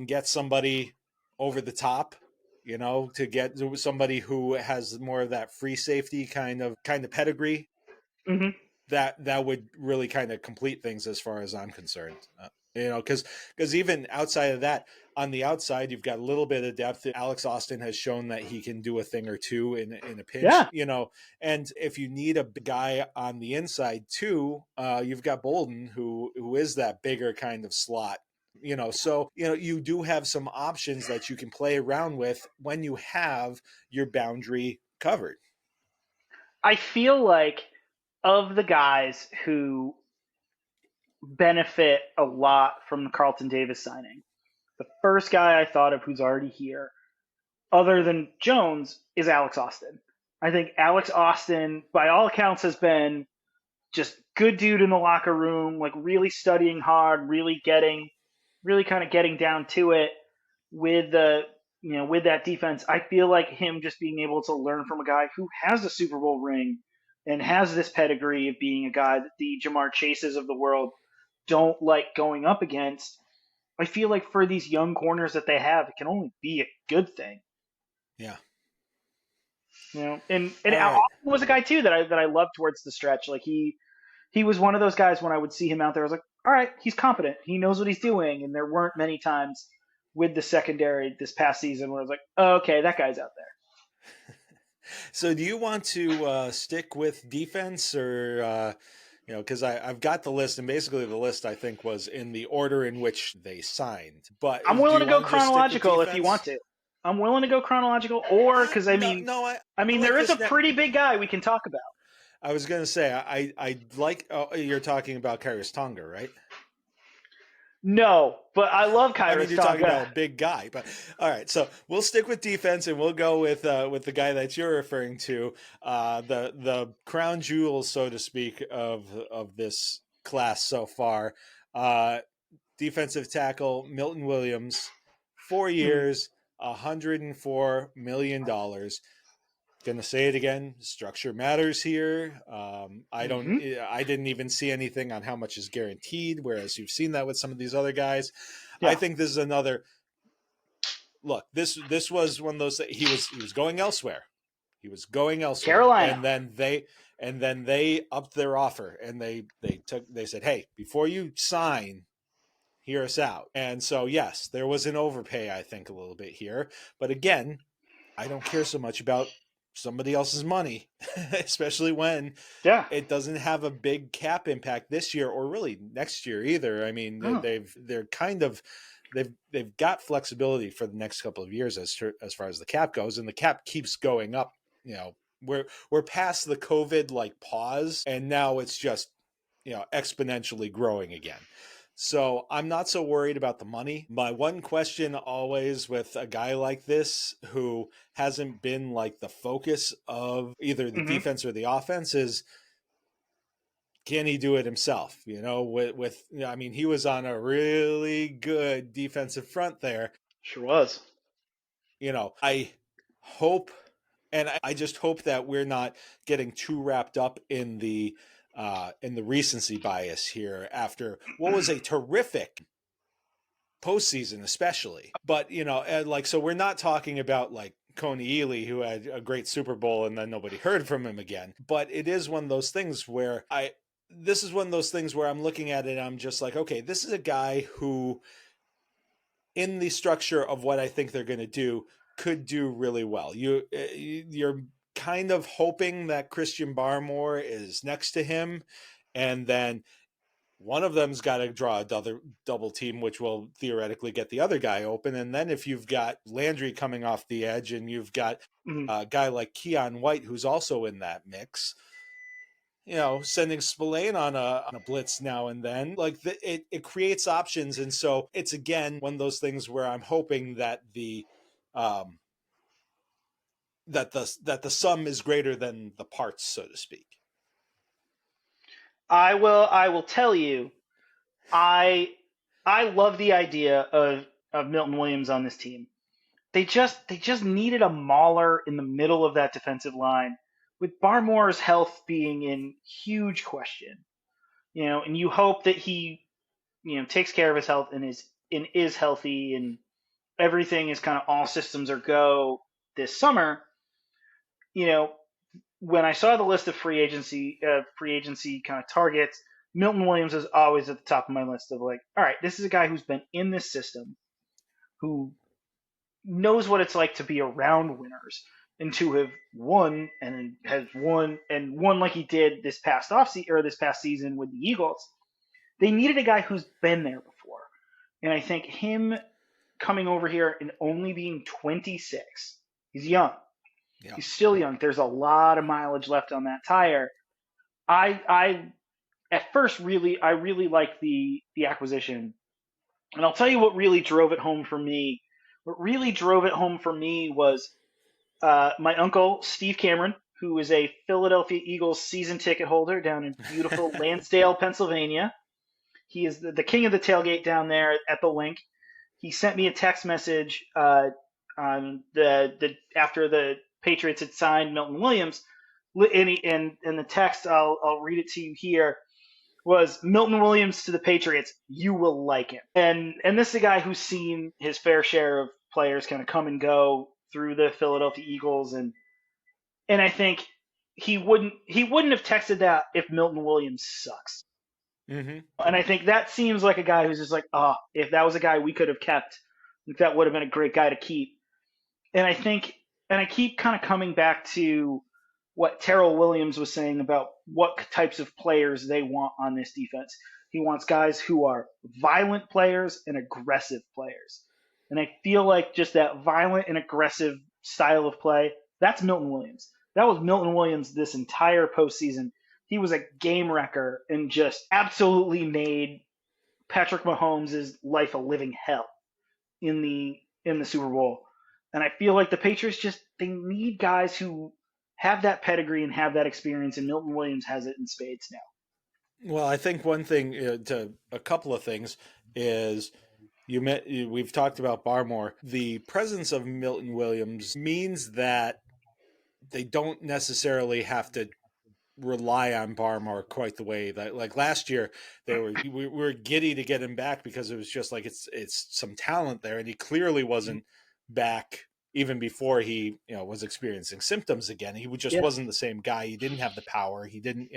get somebody over the top, to get somebody who has more of that free safety kind of pedigree, Mm-hmm. that would really kind of complete things as far as I'm concerned. Because even outside of that, on the outside, you've got a little bit of depth. Alex Austin has shown that he can do a thing or two in a pinch. Yeah. And if you need a guy on the inside too, you've got Bolden, who is that bigger kind of slot. So you do have some options that you can play around with when you have your boundary covered. I feel like of the guys who benefit a lot from the Carlton Davis signing, the first guy I thought of who's already here, other than Jones, is Alex Austin. I think Alex Austin, by all accounts, has been just good dude in the locker room, like really studying hard, really kind of getting down to it with with that defense. I feel like him just being able to learn from a guy who has a Super Bowl ring and has this pedigree of being a guy that the Jamar Chases of the world don't like going up against. I feel like for these young corners that they have, it can only be a good thing. Yeah. And Austin was a guy too that I loved towards the stretch. Like he was one of those guys when I would see him out there, I was like, all right, he's competent. He knows what he's doing. And there weren't many times with the secondary this past season where I was like, oh, okay, that guy's out there. So do you want to stick with defense or, because I've got the list, and basically the list I think was in the order in which they signed. But I'm willing to go chronological if you want to. I'm willing to go chronological, or because I mean, there is a pretty big guy we can talk about. I was going to say I like you're talking about Khyiris Tonga, right? No, but I love Khyiris Tonga. You're talking about a big guy, but all right. So we'll stick with defense, and we'll go with the guy that you're referring to, the crown jewel, so to speak, of this class so far. Defensive tackle Milton Williams, 4 years, $104 million. Gonna say it again. Structure matters here. I didn't even see anything on how much is guaranteed, whereas you've seen that with some of these other guys. Yeah. I think this is another look. This was one of those. He was going elsewhere. He was going elsewhere. Carolina, and then they upped their offer, and they said, hey, before you sign, hear us out. And so yes, there was an overpay, I think, a little bit here, but again, I don't care so much about somebody else's money, especially when it doesn't have a big cap impact this year or really next year either. I mean, they've got flexibility for the next couple of years as far as the cap goes, and the cap keeps going up. We're past the COVID pause, and now it's just exponentially growing again. So I'm not so worried about the money. My one question always with a guy like this who hasn't been the focus of either the defense or the offense is, can he do it himself? He was on a really good defensive front there. Sure was. I hope, and I just hope that we're not getting too wrapped up in the recency bias here after what was a terrific postseason, especially. But so we're not talking about Coney Ely, who had a great Super Bowl and then nobody heard from him again. But it is one of those things where I'm looking at it, I'm just like, okay, this is a guy who, in the structure of what I think they're going to do, could do really well. You're kind of hoping that Christian Barmore is next to him, and then one of them's got to draw a double team, which will theoretically get the other guy open. And then if you've got Landry coming off the edge, and you've got a guy like Keon White, who's also in that mix, sending Spillane on a blitz now and then, it creates options. And so it's, again, one of those things where I'm hoping that the sum is greater than the parts, so to speak. I will tell you, I love the idea of Milton Williams on this team. they just needed a mauler in the middle of that defensive line, with Barmore's health being in huge question. And you hope that he, takes care of his health and is healthy, and everything is kind of all systems are go this summer. When I saw the list of free agency kind of targets, Milton Williams is always at the top of my list of like, all right, this is a guy who's been in this system, who knows what it's like to be around winners and to have won and has won like he did this past season with the Eagles. They needed a guy who's been there before. And I think him coming over here and only being 26, he's young. Yeah. He's still young. There's a lot of mileage left on that tire. I at first really liked the acquisition. And I'll tell you what really drove it home for me. What really drove it home for me was my uncle, Steve Cameron, who is a Philadelphia Eagles season ticket holder down in beautiful Lansdale, Pennsylvania. He is the king of the tailgate down there at the link. He sent me a text message on after the Patriots had signed Milton Williams, and the text, I'll read it to you here, was Milton Williams to the Patriots, you will like him. And this is a guy who's seen his fair share of players kind of come and go through the Philadelphia Eagles, and I think he wouldn't have texted that if Milton Williams sucks. Mm-hmm. And I think that seems like a guy who's just like, if that was a guy we could have kept, that would have been a great guy to keep. And I think, and I keep kind of coming back to what Terrell Williams was saying about what types of players they want on this defense. He wants guys who are violent players and aggressive players. And I feel like just that violent and aggressive style of play, that's Milton Williams. That was Milton Williams this entire postseason. He was a game wrecker and just absolutely made Patrick Mahomes' life a living hell in the Super Bowl. And I feel like the Patriots they need guys who have that pedigree and have that experience, and Milton Williams has it in spades now. Well, I think one thing, to a couple of things, is we've talked about Barmore. The presence of Milton Williams means that they don't necessarily have to rely on Barmore quite the way that, like last year, we were giddy to get him back because it was just like it's some talent there, and he clearly wasn't back even before he was experiencing symptoms again. He just wasn't the same guy. He didn't have the power. He didn't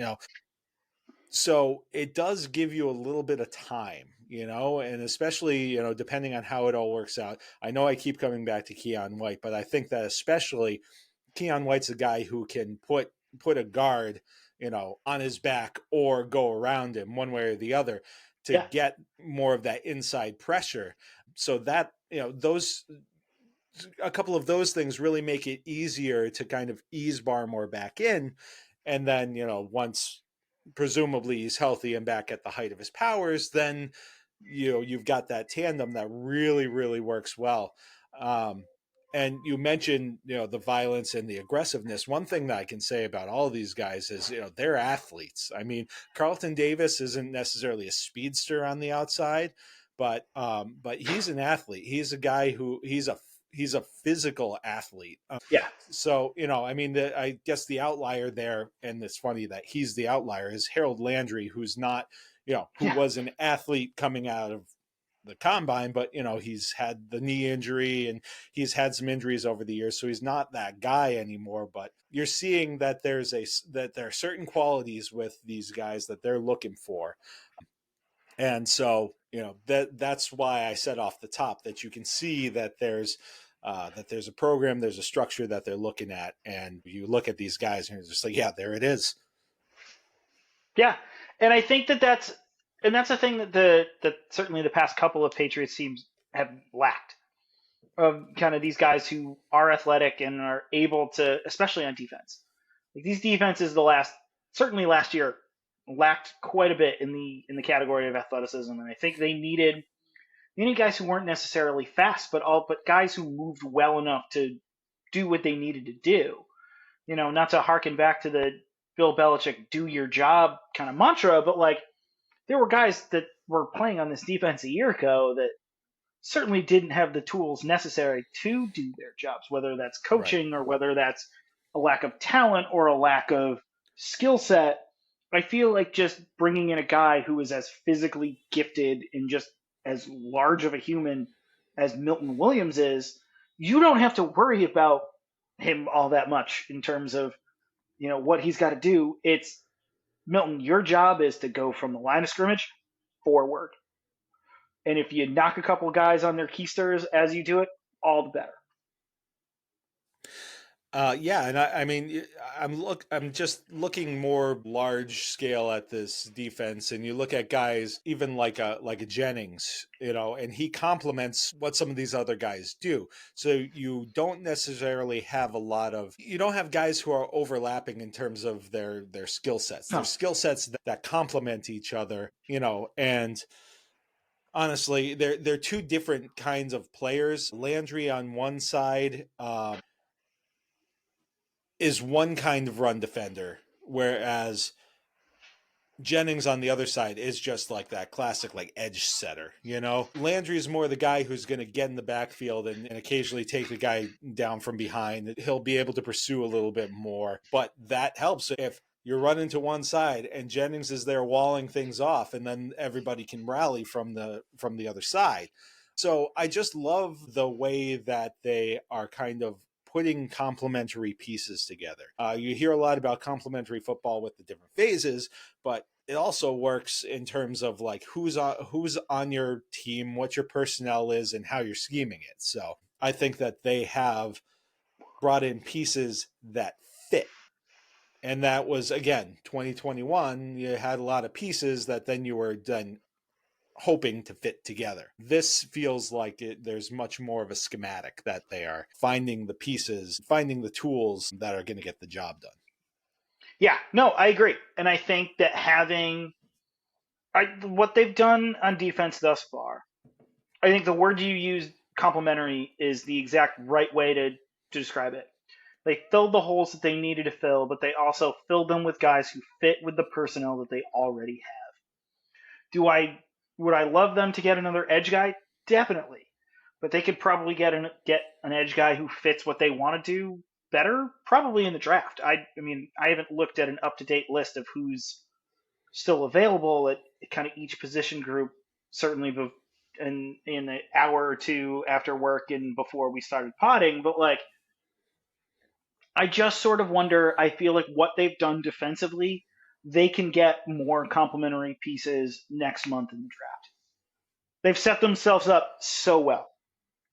so it does give you a little bit of time, and especially, depending on how it all works out. I know I keep coming back to Keon White, but I think that especially Keon White's a guy who can put a guard, on his back or go around him one way or the other to get more of that inside pressure. So that, a couple of those things really make it easier to kind of ease Barmore back in. And then, once presumably he's healthy and back at the height of his powers, then, you've got that tandem that really, really works well. And you mentioned, the violence and the aggressiveness. One thing that I can say about all of these guys is, they're athletes. I mean, Carlton Davis isn't necessarily a speedster on the outside, but he's an athlete. He's a guy who he's a physical athlete. So, I guess the outlier there, and it's funny that he's the outlier, is Harold Landry, who's not, who was an athlete coming out of the combine, but he's had the knee injury and he's had some injuries over the years, so he's not that guy anymore. But you're seeing that there are certain qualities with these guys that they're looking for, and so that's why I said off the top that you can see that there's a program, there's a structure that they're looking at, and you look at these guys and you're just like, yeah, there it is. Yeah, and I think that's a thing that certainly the past couple of Patriots teams have lacked, of kind of these guys who are athletic and are able to, especially on defense. Like these defenses, certainly last year, lacked quite a bit in the category of athleticism, and I think they needed guys who weren't necessarily fast, but guys who moved well enough to do what they needed to do. Not to harken back to the Bill Belichick "do your job" kind of mantra, but like, there were guys that were playing on this defense a year ago that certainly didn't have the tools necessary to do their jobs, whether that's Right. coaching or whether that's a lack of talent or a lack of skill set. I feel like just bringing in a guy who is as physically gifted and just as large of a human as Milton Williams is, you don't have to worry about him all that much in terms of, what he's got to do. It's Milton, your job is to go from the line of scrimmage forward. And if you knock a couple guys on their keisters as you do it, all the better. Yeah, and I mean, I'm just looking more large scale at this defense, and you look at guys even like a Jennings, and he complements what some of these other guys do. So you don't necessarily have you don't have guys who are overlapping in terms of their skill sets. No. Their skill sets that complement each other, and honestly, they're two different kinds of players. Landry on one side, is one kind of run defender, whereas Jennings on the other side is just like that classic like edge setter. Landry is more the guy who's going to get in the backfield and occasionally take the guy down from behind. He'll be able to pursue a little bit more, but that helps if you're running to one side and Jennings is there walling things off, and then everybody can rally from the other side. So I just love the way that they are kind of putting complementary pieces together. You hear a lot about complementary football with the different phases, but it also works in terms of like who's on your team, what your personnel is, and how you're scheming it. So I think that they have brought in pieces that fit. And that was, again, 2021, you had a lot of pieces that then you were done hoping to fit together. This feels like there's much more of a schematic that they are finding the pieces, finding the tools that are going to get the job done. Yeah, no, I agree. And I think that what they've done on defense thus far, I think the word you used, complementary, is the exact right way to describe it. They filled the holes that they needed to fill, but they also filled them with guys who fit with the personnel that they already have. Would I love them to get another edge guy? Definitely. But they could probably get an edge guy who fits what they want to do better, probably in the draft. I mean, I haven't looked at an up-to-date list of who's still available at kind of each position group, certainly in the hour or two after work and before we started potting. But like, I just sort of wonder, I feel like what they've done defensively, they can get more complementary pieces next month in the draft. They've set themselves up so well.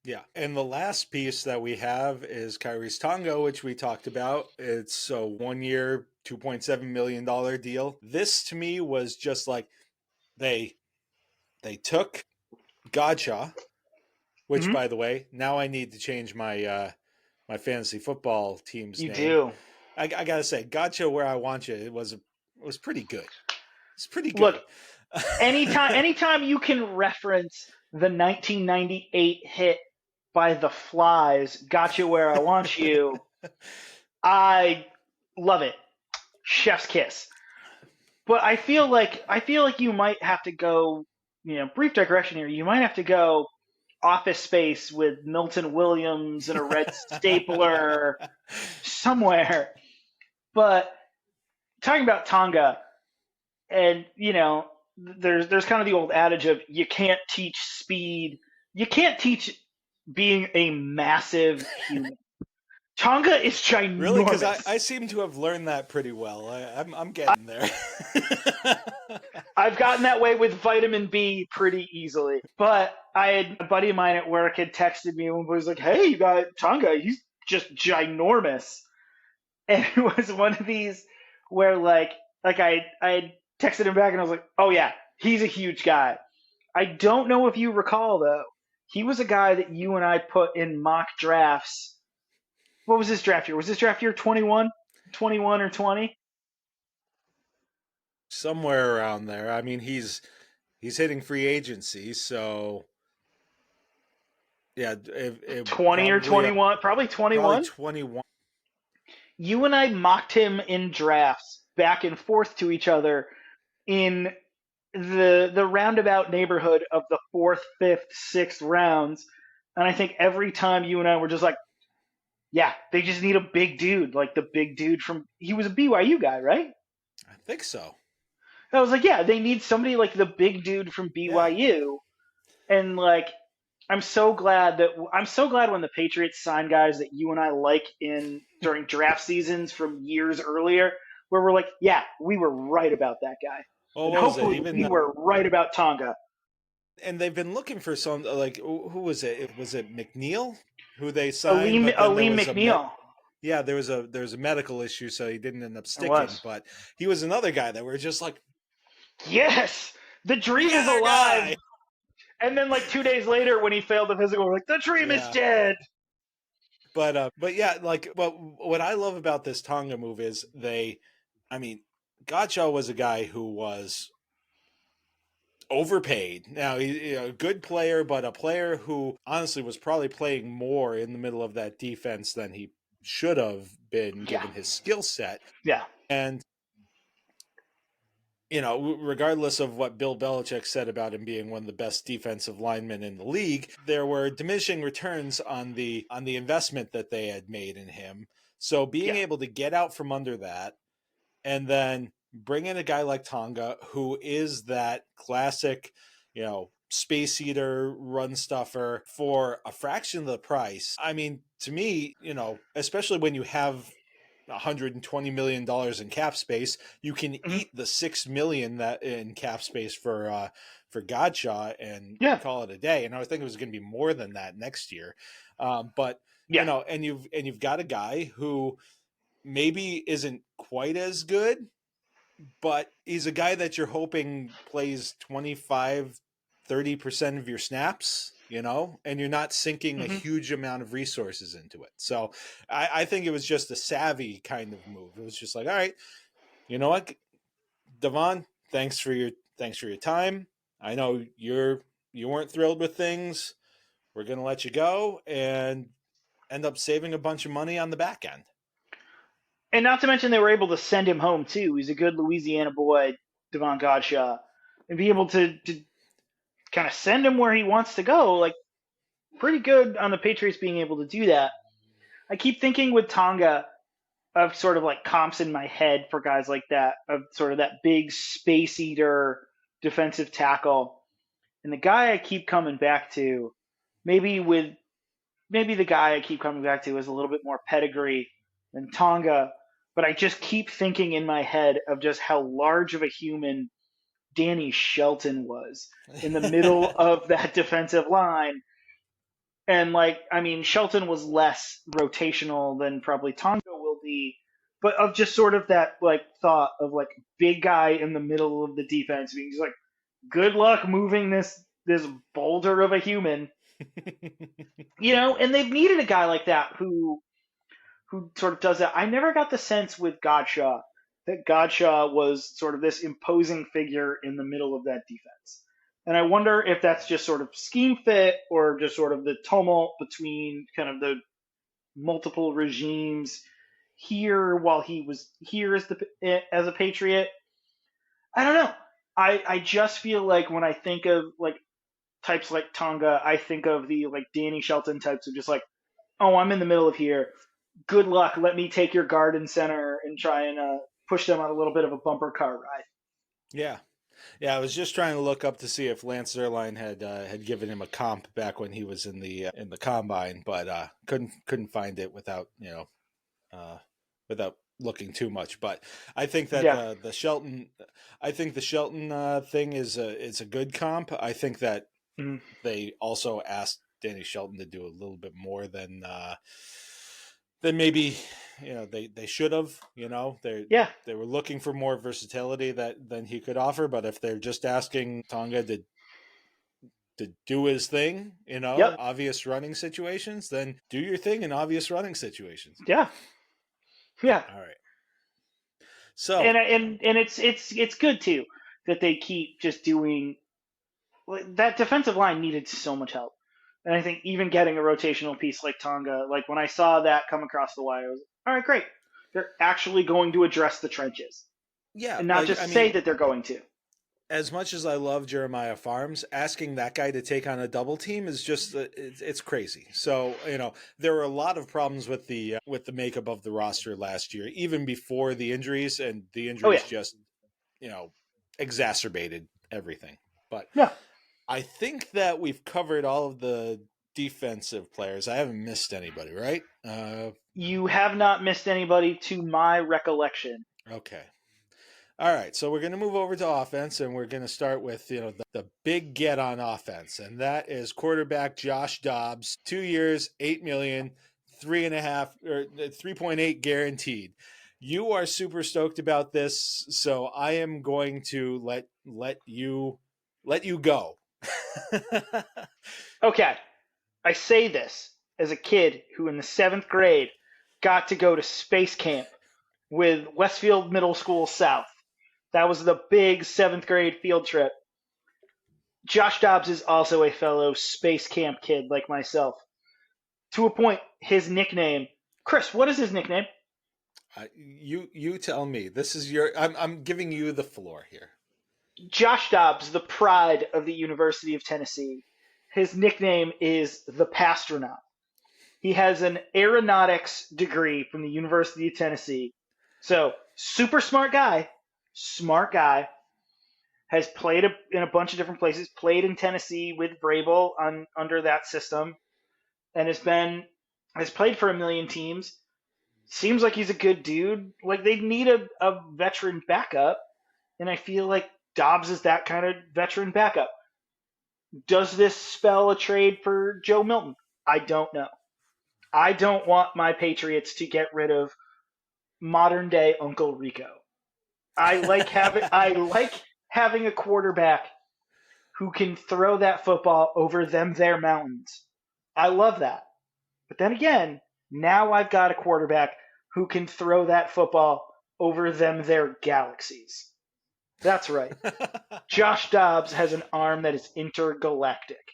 Yeah. And the last piece that we have is Kyrie's Tonga, which we talked about. It's a 1 year, $2.7 million deal. This to me was just like they took Gotcha, which by the way, now I need to change my my fantasy football team's name. You do. I gotta say, Gotcha Where I Want You, it was pretty good. It's pretty good. Look, anytime you can reference the 1998 hit by The Flies, Gotcha Where I Want You, I love it. Chef's kiss. But I feel like you might have to go, brief digression here, you might have to go Office Space with Milton Williams and a red stapler somewhere. But talking about Tonga, and there's kind of the old adage of you can't teach speed, you can't teach being a massive human. Tonga is ginormous. Really? Because I seem to have learned that pretty well. I'm getting there. I've gotten that way with vitamin B pretty easily. But I had a buddy of mine at work had texted me and was like, "Hey, you got Tonga, he's just ginormous." And it was one of these where like I had texted him back and I was like, "Oh yeah, he's a huge guy." I don't know if you recall though, he was a guy that you and I put in mock drafts. What was his draft year? Was his draft year 21 or 20? Somewhere around there. I mean, he's hitting free agency, so yeah, 20 or 21, probably 21. Probably 21. You and I mocked him in drafts back and forth to each other in the roundabout neighborhood of the fourth, fifth, sixth rounds. And I think every time you and I were just like, yeah, they just need a big dude, like the big dude he was a BYU guy, right? I think so. I was like, yeah, they need somebody like the big dude from BYU. Yeah. And like, I'm so glad when the Patriots sign guys that you and I like during draft seasons from years earlier, where we're like, yeah, we were right about that guy. Well, and hopefully we were right about Tonga. And they've been looking for some, like, who was it? Was it McNeil who they signed? Aleem McNeil. Yeah, there was a medical issue, so he didn't end up sticking. But he was another guy that we're just like, yes, the dream is alive. Guy. And then like 2 days later, when he failed the physical, we're like, the dream is dead. But yeah, like, what I love about this Tonga move is Godshaw was a guy who was overpaid. Now, he's a good player, but a player who honestly was probably playing more in the middle of that defense than he should have been given his skill set. Yeah. And, regardless of what Bill Belichick said about him being one of the best defensive linemen in the league, there were diminishing returns on the investment that they had made in him. So being able to get out from under that and then bring in a guy like Tonga, who is that classic, space eater, run stuffer for a fraction of the price. I mean, to me, especially when you have $120 million in cap space, you can eat the $6 million that in cap space for Godshaw and call it a day. And I think it was going to be more than that next year. But and you've got a guy who maybe isn't quite as good, but he's a guy that you're hoping plays 25-30% of your snaps, and you're not sinking a huge amount of resources into it. So I think it was just a savvy kind of move. It was just like, all right, you know what, Devon, thanks for your time. I know you weren't thrilled with things. We're going to let you go and end up saving a bunch of money on the back end. And not to mention they were able to send him home too. He's a good Louisiana boy, Devon Godshaw, and be able to kind of send him where he wants to go. Like, pretty good on the Patriots being able to do that. I keep thinking with Tonga of sort of like comps in my head for guys like that, of sort of that big space eater defensive tackle. And the guy I keep coming back to, maybe the guy I keep coming back to is a little bit more pedigree than Tonga, but I just keep thinking in my head of just how large of a human Danny Shelton was in the middle of that defensive line. And Shelton was less rotational than probably Tonga will be, but of just sort of that thought of big guy in the middle of the defense being just like, good luck moving this boulder of a human. And they've needed a guy like that who sort of does that. I never got the sense with Godshaw that Godshaw was sort of this imposing figure in the middle of that defense. And I wonder if that's just sort of scheme fit or just sort of the tumult between kind of the multiple regimes here while he was here as a Patriot. I don't know. I just feel like when I think of types like Tonga, I think of the Danny Shelton types of just oh, I'm in the middle of here. Good luck. Let me take your guard and center and try and push them on a little bit of a bumper car ride. Yeah. Yeah, I was just trying to look up to see if Lance Zierlein had given him a comp back when he was in the combine, but couldn't find it without looking too much. But I think that the Shelton thing is a good comp. I think that they also asked Danny Shelton to do a little bit more than maybe they should have. They were looking for more versatility than he could offer. But if they're just asking Tonga to do his thing, obvious running situations, then do your thing in obvious running situations. Yeah. All right. So and it's good too that they keep just doing that. Defensive line needed so much help. And I think even getting a rotational piece like Tonga, when I saw that come across the wire, I was like, all right, great. They're actually going to address the trenches. Yeah. And not say that they're going to. as much as I love Jeremiah Farms, asking that guy to take on a double team is just it's crazy. So there were a lot of problems with the makeup of the roster last year, even before the injuries, and the injuries just exacerbated everything. But Yeah. I think that we've covered all of the defensive players. I haven't missed anybody, right? You have not missed anybody to my recollection. Okay. All right, so we're going to move over to offense, and we're going to start with the big get on offense, and that is quarterback Josh Dobbs, 2 years, $8 million, 3.8 guaranteed. You are super stoked about this, so I am going to let you go. Okay, I say this as a kid who in the 7th grade got to go to space camp with Westfield Middle School South. That was the big 7th grade field trip. Josh Dobbs is also a fellow space camp kid like myself. To a point, his nickname, Chris, what is his nickname? You tell me. This is I'm giving you the floor here. Josh Dobbs, the pride of the University of Tennessee. His nickname is the Pastronaut. He has an aeronautics degree from the University of Tennessee. So, super smart guy, has played in a bunch of different places, played in Tennessee with Vrabel under that system, and has played for a million teams. Seems like he's a good dude. Like, they need a veteran backup, and I feel like Dobbs is that kind of veteran backup. Does this spell a trade for Joe Milton? I don't know. I don't want my Patriots to get rid of modern day Uncle Rico. I like having a quarterback who can throw that football over their mountains. I love that. But then again, now I've got a quarterback who can throw that football over their galaxies. That's right. Josh Dobbs has an arm that is intergalactic.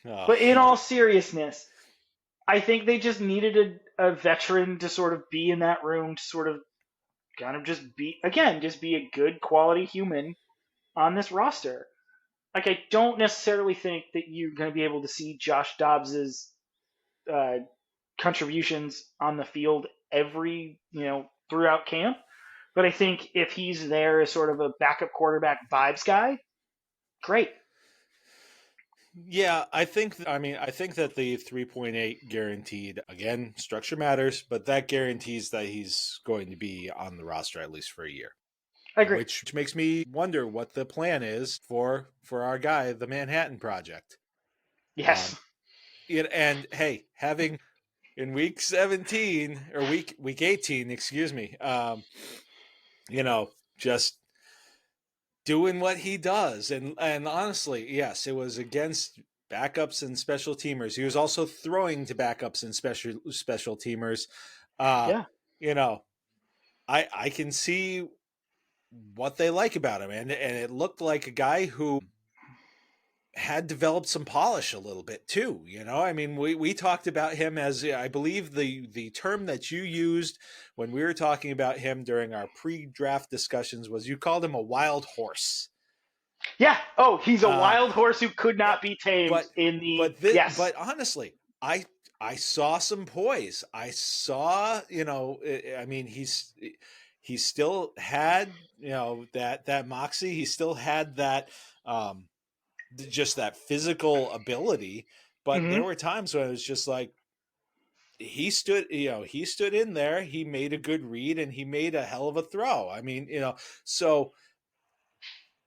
Oh. But in all seriousness, I think they just needed a veteran to sort of be in that room to sort of kind of just be a good quality human on this roster. Like, I don't necessarily think that you're going to be able to see Josh Dobbs's contributions on the field throughout camp. But I think if he's there as sort of a backup quarterback vibes guy, great. Yeah, I think that the 3.8 guaranteed, again, structure matters, but that guarantees that he's going to be on the roster at least for a year. I agree. Which makes me wonder what the plan is for our guy, the Manhattan Project. Yes. And hey, having in week 17 or week 18, excuse me, just doing what he does. And honestly, yes, it was against backups and special teamers. He was also throwing to backups and special teamers. I can see what they like about him. And it looked like a guy who had developed some polish a little bit too. I mean, we talked about him as, I believe the term that you used when we were talking about him during our pre-draft discussions was you called him a wild horse. Yeah. Oh, he's a wild horse who could not be tamed But honestly, I saw some poise. I saw, I mean, he still had, that moxie. He still had that, just that physical ability, but there were times when it was just like he stood in there, he made a good read, and he made a hell of a throw. I mean, so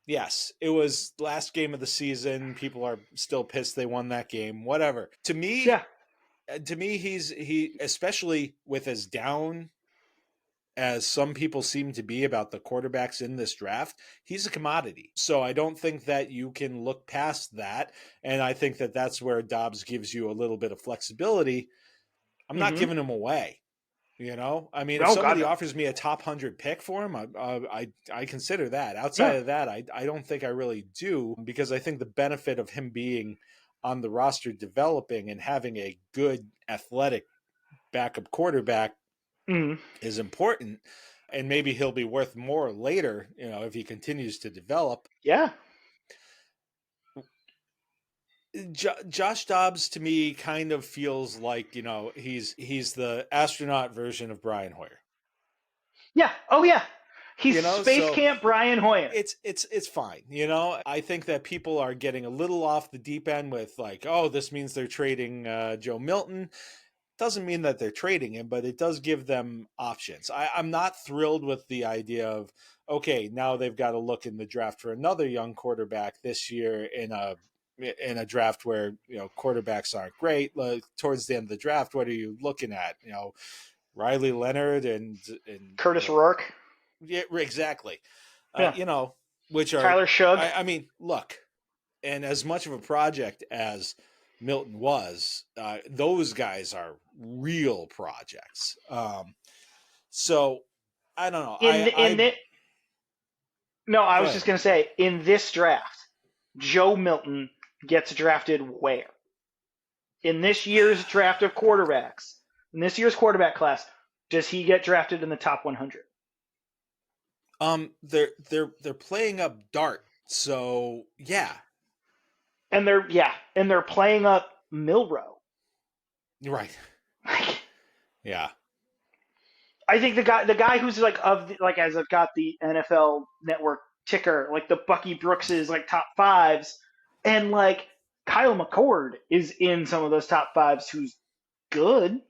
yes, it was last game of the season. People are still pissed they won that game. Whatever. To me, he especially with as down as some people seem to be about the quarterbacks in this draft, he's a commodity. So I don't think that you can look past that. And I think that that's where Dobbs gives you a little bit of flexibility. I'm not giving him away. I mean, if somebody offers me a top 100 pick for him, I consider that. Outside of that, I don't think I really do, because I think the benefit of him being on the roster, developing and having a good athletic backup quarterback is important, and maybe he'll be worth more later, if he continues to develop. Yeah. Josh Dobbs to me kind of feels like, he's the astronaut version of Brian Hoyer. Yeah. Oh yeah. He's Space So Camp Brian Hoyer. it's fine. I think that people are getting a little off the deep end with like, oh, this means they're trading Joe Milton. Doesn't mean that they're trading him, but it does give them options. I'm not thrilled with the idea of, okay, now they've got to look in the draft for another young quarterback this year in a draft where quarterbacks aren't great. Like, towards the end of the draft, what are you looking at? Riley Leonard and Curtis Rourke. Yeah, exactly. Yeah. Which are Tyler Shug. I mean, look, and as much of a project as Milton was, those guys are real projects. So I don't know. I was just going to say, in this draft, Joe Milton gets drafted where? In this year's draft of quarterbacks, in this year's quarterback class, does he get drafted in the top 100? They're playing up dart, so yeah. And they're playing up Milrow. Right. Yeah. I think the guy who's like as I've got the NFL Network ticker, like the Bucky Brookses like top fives, and like Kyle McCord is in some of those top fives who's good.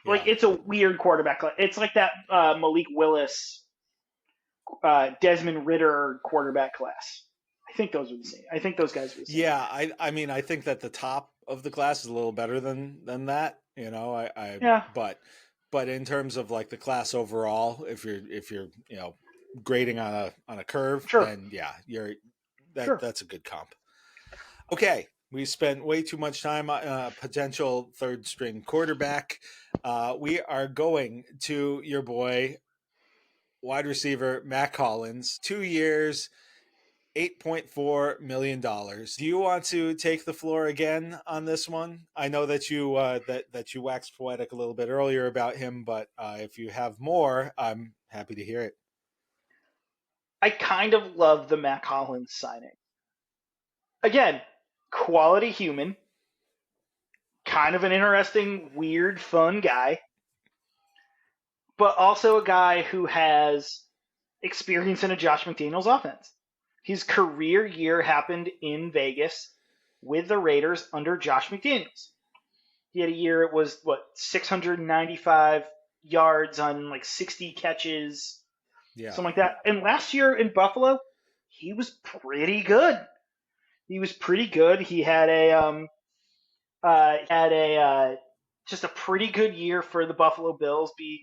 Yeah. Like, it's a weird quarterback. It's like that Malik Willis, Desmond Ridder quarterback class. I think those are the same. I think those guys are the same. Yeah, I mean, I think that the top of the class is a little better than that. Yeah. But in terms of like the class overall, if you're grading on a curve, sure. then yeah, sure. That's a good comp. Okay, we spent way too much time on a potential third string quarterback. We are going to your boy, wide receiver Mac Hollins, 2 years, $8.4 million. Do you want to take the floor again on this one? I know that you that you waxed poetic a little bit earlier about him, but if you have more, I'm happy to hear it. I kind of love the Mac Hollins signing. Again, quality human, kind of an interesting, weird, fun guy, but also a guy who has experience in a Josh McDaniels offense. His career year happened in Vegas with the Raiders under Josh McDaniels. He had a year, it was, 695 yards on like 60 catches, something like that. And last year in Buffalo, he was pretty good. He had just a pretty good year for the Buffalo Bills, be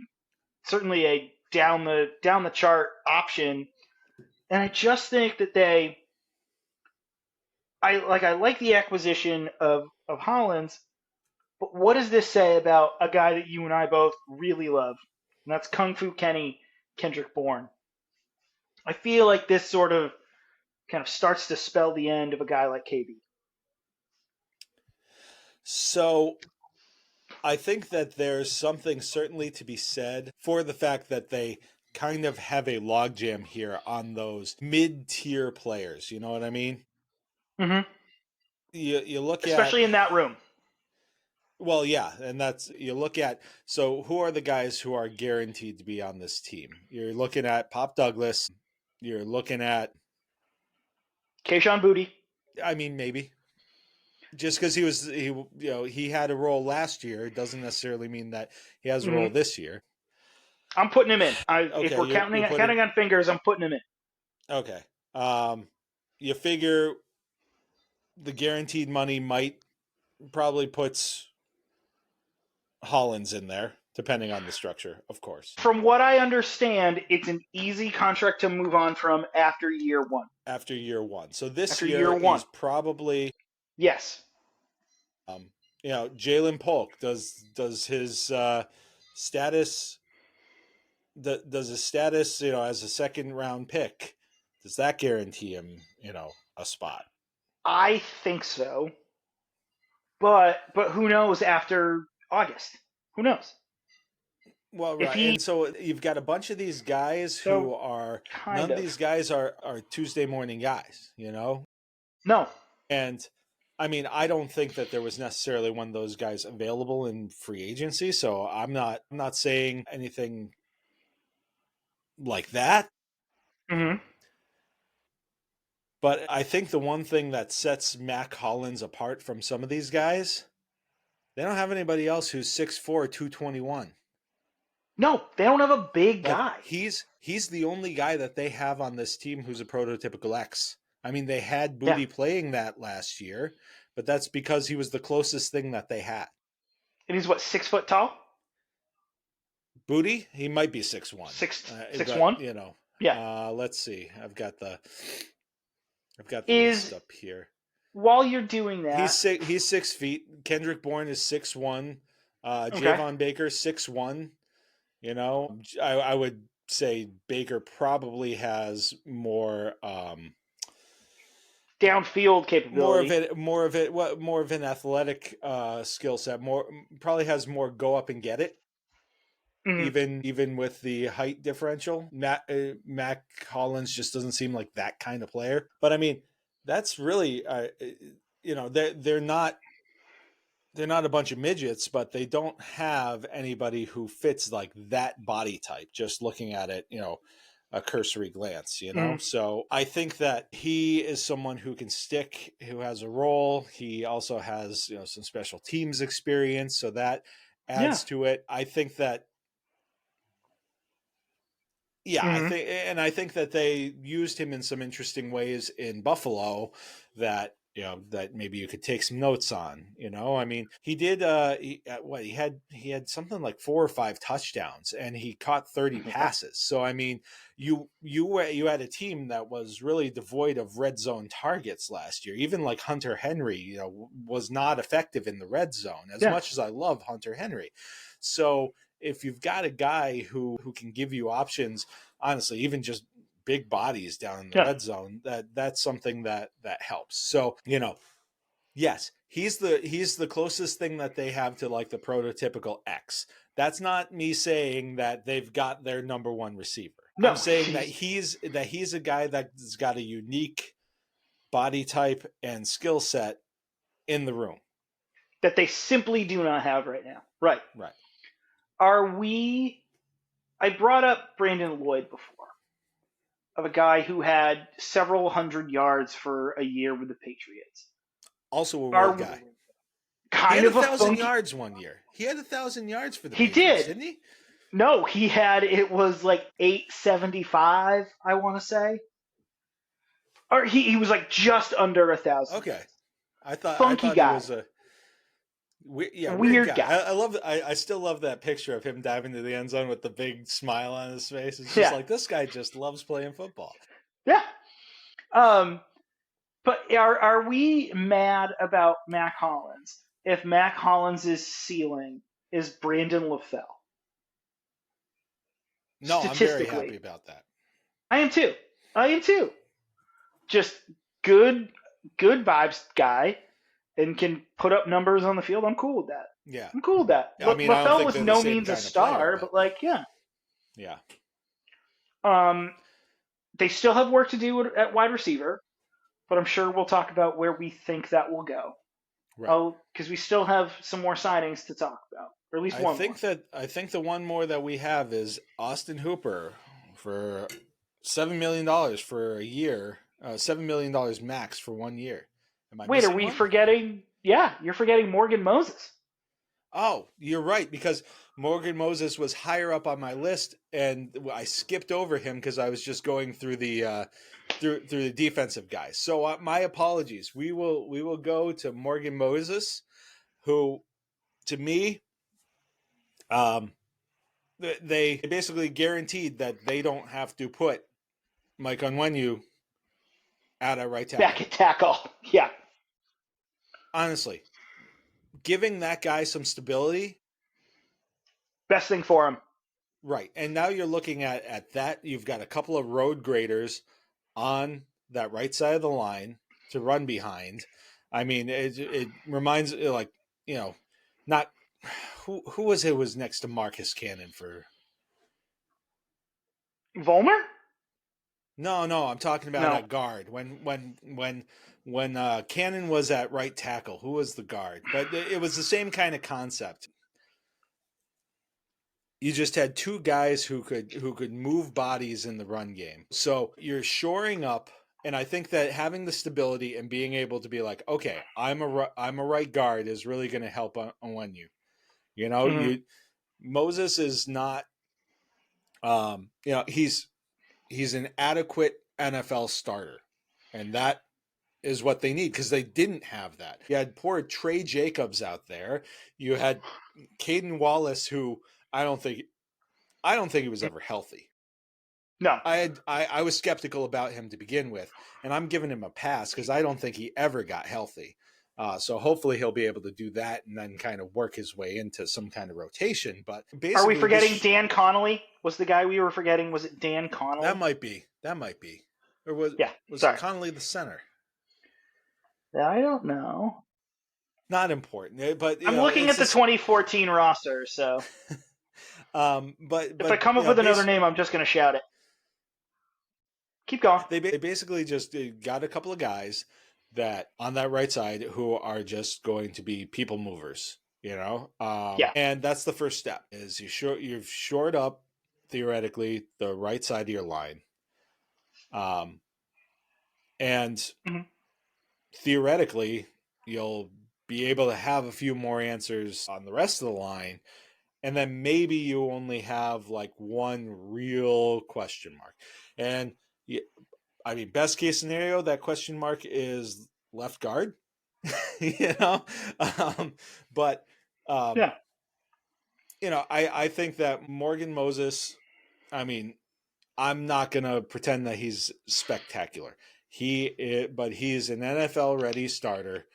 certainly a down the chart option. And I just think that I like the acquisition of Hollins, but what does this say about a guy that you and I both really love? And that's Kung Fu Kenny Kendrick Bourne. I feel like this sort of kind of starts to spell the end of a guy like KB. So I think that there's something certainly to be said for the fact that they kind of have a logjam here on those mid-tier players. You know what I mean? Mm-hmm. You look especially in that room. Well, yeah, and you look at, so who are the guys who are guaranteed to be on this team? You're looking at Pop Douglas. You're looking at Kayshon Boutte. I mean, maybe. Just because he had a role last year doesn't necessarily mean that he has a role this year. I'm putting him in. If we're counting on fingers, I'm putting him in. Okay. You figure the guaranteed money probably puts Hollins in there, depending on the structure, of course. From what I understand, it's an easy contract to move on from after year one. After year one. So this year he's probably... Yes. Jalen Polk, does his status... Does his status, as a second round pick, does that guarantee him, a spot? I think so. But who knows after August? Who knows? Well, right. And so you've got a bunch of these guys who are none of these guys are Tuesday morning guys, No. And I mean, I don't think that there was necessarily one of those guys available in free agency, so I'm not saying anything like that. Mm-hmm. But I think the one thing that sets Mac Hollins apart from some of these guys, they don't have anybody else who's 6'4", 221. No, they don't have a big Like guy. he's the only guy that they have on this team who's a prototypical X. I mean, they had Booty Yeah. playing that last year, but that's because he was the closest thing that they had. And he's what, 6 foot tall? Booty, he might be 6'1". 6'1"? You know. Yeah. Let's see. I've got the Is list up here. while you're doing that, He's 6 feet. Kendrick Bourne is 6'1". Okay. Javon Baker 6'1". You know, I would say Baker probably has more downfield capability. more of an athletic skill set. Probably has more go up and get it. Mhm. Even with the height differential, Mac Hollins just doesn't seem like that kind of player. But I mean, that's really they're not a bunch of midgets, but they don't have anybody who fits like that body type. Just looking at it, a cursory glance, So I think that he is someone who can stick, who has a role. He also has some special teams experience, so that adds to it. I think that. Yeah, I think that they used him in some interesting ways in Buffalo that that maybe you could take some notes on. I mean, he did he had something like 4 or 5 touchdowns and he caught 30 passes. So I mean, you had a team that was really devoid of red zone targets last year. Even like Hunter Henry, was not effective in the red zone as much as I love Hunter Henry. So if you've got a guy who can give you options, honestly, even just big bodies down in the red zone, that's something that helps. So, yes, he's the closest thing that they have to like the prototypical X. That's not me saying that they've got their number one receiver. No, I'm saying that he's a guy that's got a unique body type and skill set in the room that they simply do not have right now. Right. Right. I brought up Brandon Lloyd before, of a guy who had several hundred yards for a year with the Patriots. Also a weird guy. Kind he had of 1,000 yards one year. He had 1,000 yards for the Patriots, did. Didn't he? No, it was like 875, I want to say. Or he was like just under 1,000. Okay. I thought guy. he was a weird guy. I still love that picture of him diving to the end zone with the big smile on his face. It's just like, this guy just loves playing football. Yeah. But are we mad about Mac Hollins if Mac Hollins' ceiling is Brandon LaFell? No, I'm very happy about that. I am too. Just good vibes guy and can put up numbers on the field. I'm cool with that. Yeah. I'm cool with that. I mean, LaFell was no means a star, but like, yeah. Yeah. They still have work to do at wide receiver, but I'm sure we'll talk about where we think that will go. Right. Because we still have some more signings to talk about, or at least one. I think the one more that we have is Austin Hooper for $7 million for a year, $7 million max for 1 year. Wait, are we forgetting? Yeah, you're forgetting Morgan Moses. Oh, you're right, because Morgan Moses was higher up on my list, and I skipped over him because I was just going through the through the defensive guys. So my apologies. We will go to Morgan Moses, who, to me, they basically guaranteed that they don't have to put Mike Onwenu at a right tackle. Back at tackle, yeah. Honestly, giving that guy some stability, best thing for him. Right. And now you're looking at that. You've got a couple of road graders on that right side of the line to run behind. I mean, it reminds, like, not who was it was next to Marcus Cannon for Vollmer? No, I'm talking about No. at guard. When Cannon was at right tackle, who was the guard? But it was the same kind of concept. You just had two guys who could move bodies in the run game. So you're shoring up, and I think that having the stability and being able to be like, okay, I'm a right guard is really going to help on you. You know, Mhm. Moses is not. He's an adequate NFL starter, and that is what they need because they didn't have that. You had poor Trey Jacobs out there. You had Caden Wallace, who I don't think he was ever healthy. No. I was skeptical about him to begin with, and I'm giving him a pass because I don't think he ever got healthy. So hopefully he'll be able to do that and then kind of work his way into some kind of rotation. But basically, Are we forgetting Dan Connolly? Was the guy we were forgetting? Was it Dan Connolly? That might be. Or was Connolly the center? I don't know. Not important, but I'm looking at the 2014 roster, so but if I come up with another name, I'm just going to shout it. Keep going. They basically just got a couple of guys that on that right side who are just going to be people movers, you know. And that's the first step. Is you've shored up theoretically the right side of your line, and theoretically you'll be able to have a few more answers on the rest of the line. And then maybe you only have like one real question mark. And I mean, best case scenario, that question mark is left guard, you know? I think that Morgan Moses, I mean, I'm not going to pretend that he's spectacular. But he's an NFL ready starter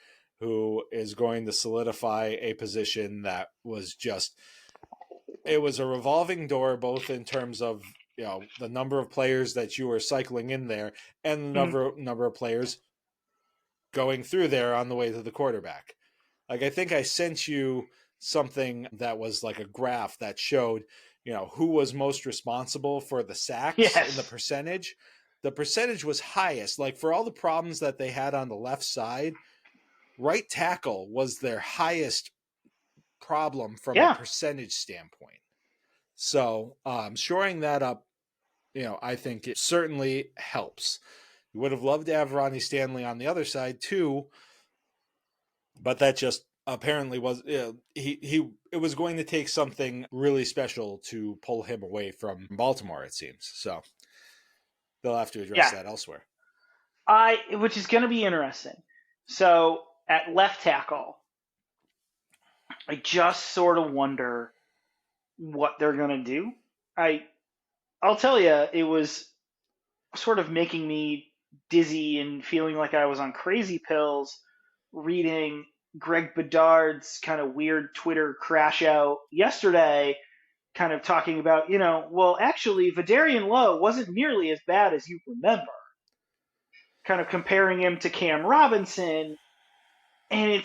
who is going to solidify a position that was it was a revolving door, both in terms of, the number of players that you were cycling in there and the number of players going through there on the way to the quarterback. Like, I think I sent you something that was like a graph that showed, who was most responsible for the sacks and the percentage. The percentage was highest. Like, for all the problems that they had on the left side, right tackle was their highest problem from a percentage standpoint. So shoring that up, I think it certainly helps. You would have loved to have Ronnie Stanley on the other side too, but that just apparently was it was going to take something really special to pull him away from Baltimore, it seems. So they'll have to address that elsewhere. Which is going to be interesting. So at left tackle, I just sort of wonder what they're going to do. I'll tell you, it was sort of making me dizzy and feeling like I was on crazy pills reading Greg Bedard's kind of weird Twitter crash out yesterday, kind of talking about, well, actually, Vidarian Lowe wasn't nearly as bad as you remember. Kind of comparing him to Cam Robinson. And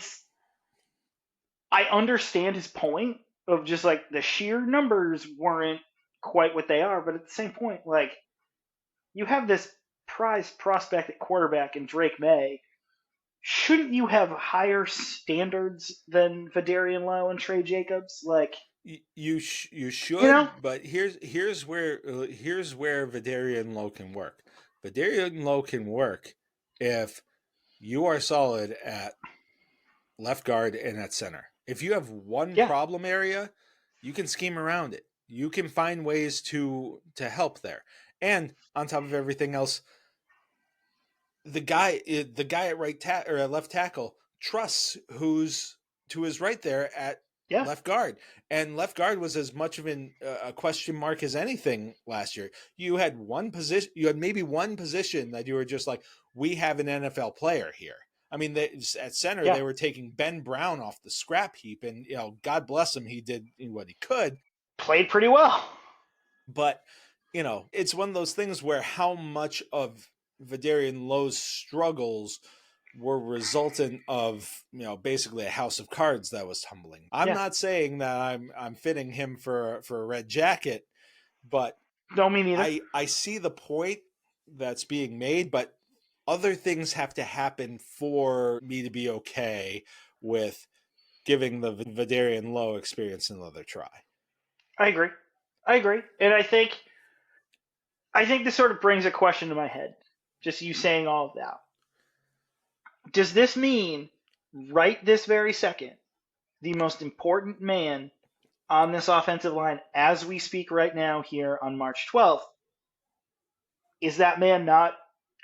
I understand his point of just like the sheer numbers weren't quite what they are, but at the same point, like, you have this prized prospect at quarterback in Drake May. Shouldn't you have higher standards than Vidarian Lowe and Trey Jacobs? Like, you should, but here's where Vidarian Lowe can work. Vidarian Lowe can work if you are solid at left guard and at center. If you have one problem area, you can scheme around it. You can find ways to help there. And on top of everything else, the guy at at left tackle trusts who's to his right there at left guard. And left guard was as much of a question mark as anything last year. You had maybe one position that you were just like, we have an NFL player here. I mean, at center, they were taking Ben Brown off the scrap heap, and God bless him, he did what he could. Played pretty well. But, it's one of those things where how much of Vidarian Lowe's struggles were resultant of, basically a house of cards that was tumbling. I'm not saying that I'm fitting him for a red jacket, but no, me neither. I see the point, that's being made, but other things have to happen for me to be okay with giving the Vidarian Lowe experience another try. I agree. And I think this sort of brings a question to my head. Just you saying all of that. Does this mean, right this very second, the most important man on this offensive line as we speak right now here on March 12th, is that man not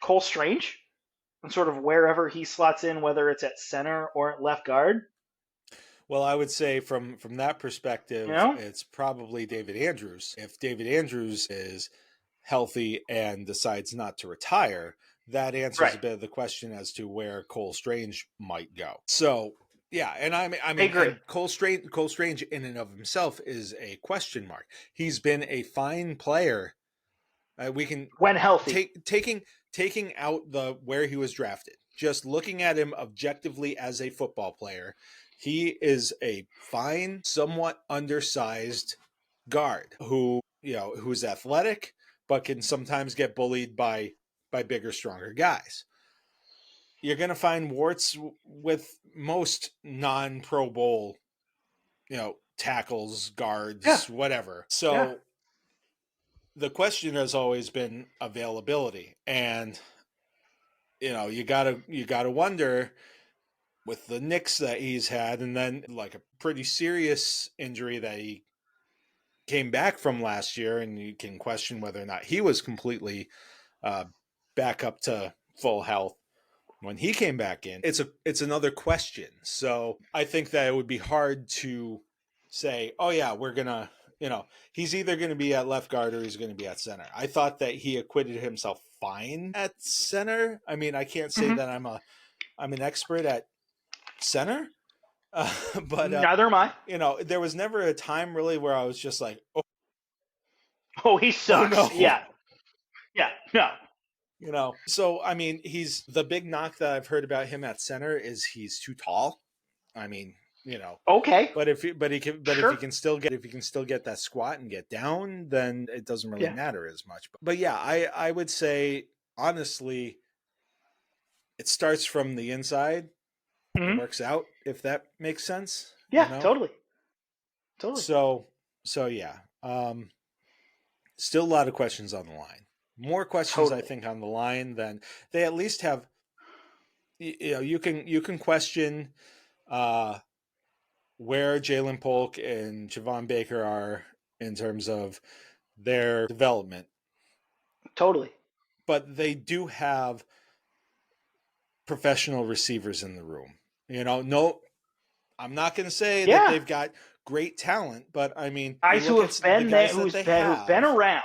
Cole Strange? And sort of wherever he slots in, whether it's at center or at left guard? Well, I would say from that perspective, You know? it's probably David Andrews. If David Andrews is healthy and decides not to retire, that answers a bit of the question as to where Cole Strange might go. So, yeah, and I mean, and Cole Strange in and of himself is a question mark. He's been a fine player. We can, when healthy, taking out the where he was drafted, just looking at him objectively as a football player, he is a fine, somewhat undersized guard who's athletic, but can sometimes get bullied by bigger, stronger guys. You're going to find warts with most non-Pro Bowl, tackles, guards, whatever. So the question has always been availability, and you gotta wonder with the nicks that he's had, and then like a pretty serious injury that he came back from last year, and you can question whether or not he was completely back up to full health when he came back in. It's another question. So I think that it would be hard to say, oh yeah, we're gonna, he's either going to be at left guard or he's going to be at center. I thought that he acquitted himself fine at center. I mean, I can't say that I'm an expert at center, but neither am I. There was never a time really where I was just like, oh, he sucks. Oh, no. Yeah, no. So I mean, he's the big knock that I've heard about him at center is he's too tall. I mean, okay, but if he can still get that squat and get down, then it doesn't really matter as much. But yeah, I would say honestly, it starts from the inside. It works out, if that makes sense. Yeah, totally. So yeah, still a lot of questions on the line. More questions, I think, on the line than they at least have. You can question where Jalen Polk and Javon Baker are in terms of their development. Totally. But they do have professional receivers in the room. No, I'm not going to say that they've got great talent, but I mean, guys who have been there, who've been around.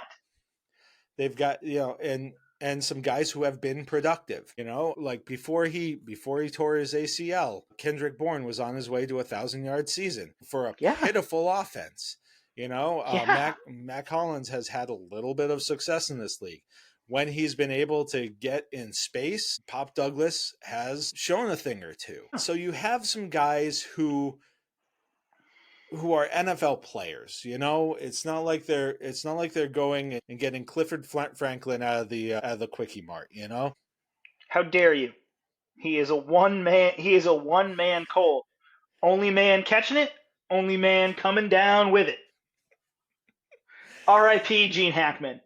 They've got, and some guys who have been productive, like before he tore his ACL, Kendrick Bourne was on his way to 1,000-yard season for a pitiful offense. Mac Hollins has had a little bit of success in this league. When he's been able to get in space, Pop Douglas has shown a thing or two. So you have some guys who are NFL players. It's not like they're going and getting Clifford Franklin out of the Quickie Mart. How dare you? He is a one man Cole. Only man catching it. Only man coming down with it. R.I.P. Gene Hackman.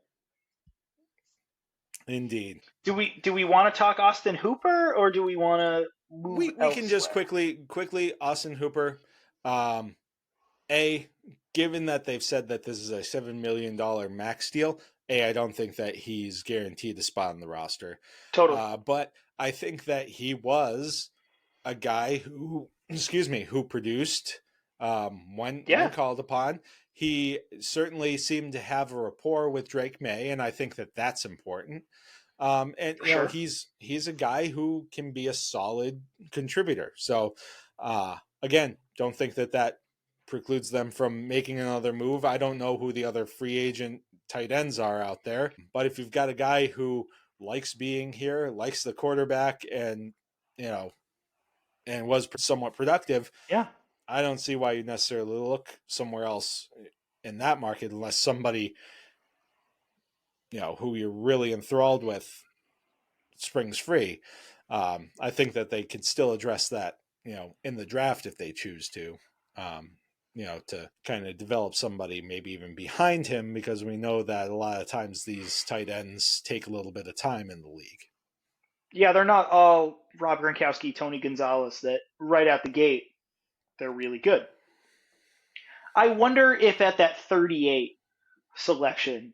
Indeed. Do we want to talk Austin Hooper, or do we want to move we can just quickly Austin Hooper. Given that they've said that this is a $7 million max deal, I don't think that he's guaranteed a spot on the roster. Totally. But I think that he was a guy who produced when called upon. He certainly seemed to have a rapport with Drake May, and I think that that's important. He's a guy who can be a solid contributor. So again, don't think that precludes them from making another move. I don't know who the other free agent tight ends are out there, but if you've got a guy who likes being here, likes the quarterback, and and was somewhat productive, I don't see why you necessarily look somewhere else in that market unless somebody who you're really enthralled with springs free. I think that they could still address that, in the draft if they choose to, to kind of develop somebody maybe even behind him, because we know that a lot of times these tight ends take a little bit of time in the league. Yeah, they're not all Rob Gronkowski, Tony Gonzalez that right out the gate, they're really good. I wonder if at that 38 selection,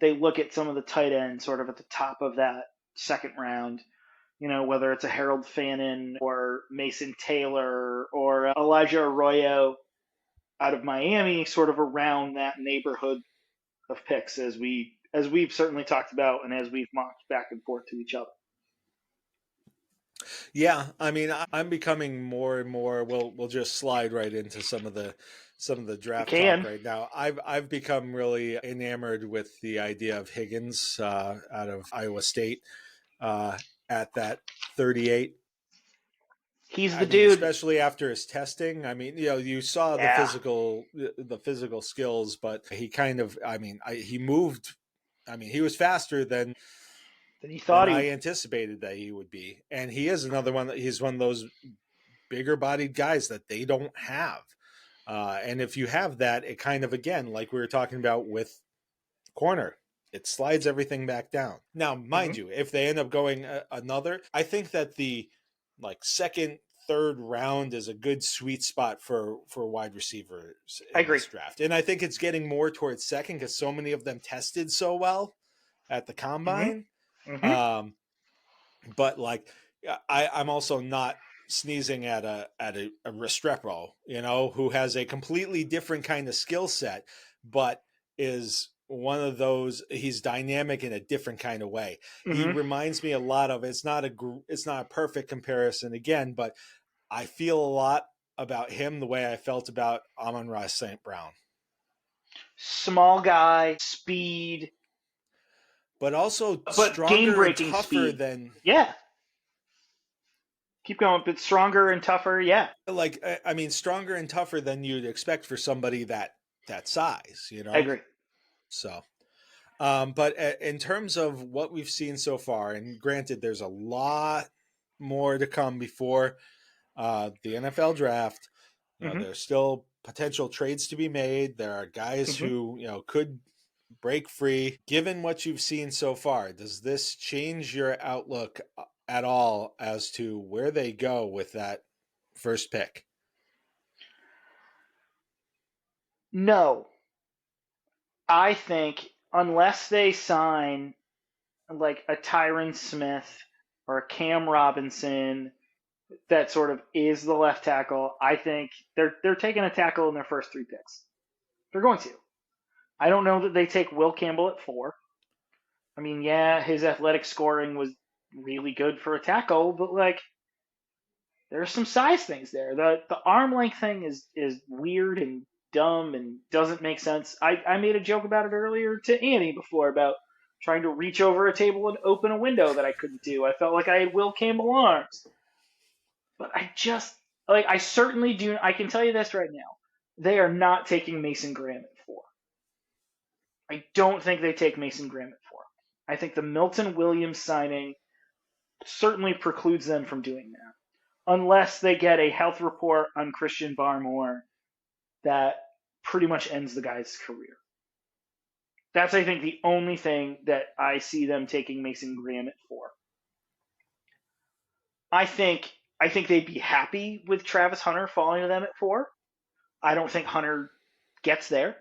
they look at some of the tight ends sort of at the top of that second round, whether it's a Harold Fannin or Mason Taylor or Elijah Arroyo out of Miami, sort of around that neighborhood of picks as we've certainly talked about and as we've mocked back and forth to each other. Yeah, I mean, I'm becoming more and more. We'll just slide right into some of the draft talk right now. I've become really enamored with the idea of Higgins out of Iowa State at that 38. He's the dude, especially after his testing. I mean, you saw the physical skills, but he kind of, he moved. I mean, he was faster than he thought I anticipated that he would be. And he is another one he's one of those bigger bodied guys that they don't have. And if you have that, it kind of, again, like we were talking about with corner, it slides everything back down. Now, mind you, if they end up going another, I think that the second, third round is a good sweet spot for wide receivers in this draft. And I think it's getting more towards second because so many of them tested so well at the combine. But I'm also not sneezing at a Restrepo, who has a completely different kind of skill set, but is one of those, he's dynamic in a different kind of way. He reminds me a lot of, it's not a perfect comparison again, but I feel a lot about him the way I felt about Amon-Ra St. Brown. Small guy, speed, but also stronger and tougher speed. than... Yeah. Keep going, but stronger and tougher, yeah. Stronger and tougher than you'd expect for somebody that size, I agree. So, but in terms of what we've seen so far, and granted, there's a lot more to come before the NFL draft. There's still potential trades to be made. There are guys who, could break free. Given what you've seen so far, does this change your outlook at all as to where they go with that first pick? No. I think unless they sign like a Tyron Smith or a Cam Robinson that sort of is the left tackle, I think they're taking a tackle in their first 3 picks. They're going to. I don't know that they take Will Campbell at 4. I mean, yeah, his athletic scoring was really good for a tackle, but there's some size things there. The arm length thing is weird and dumb and doesn't make sense. I made a joke about it earlier to Annie before about trying to reach over a table and open a window that I couldn't do. I felt like I had Will Campbell arms. But I just, I certainly do, I can tell you this right now. They are not taking Mason Graham at 4. I don't think they take Mason Graham at 4. I think the Milton Williams signing certainly precludes them from doing that. Unless they get a health report on Christian Barmore that pretty much ends the guy's career. That's, I think, the only thing that I see them taking Mason Graham at 4. I think they'd be happy with Travis Hunter falling to them at 4. I don't think Hunter gets there.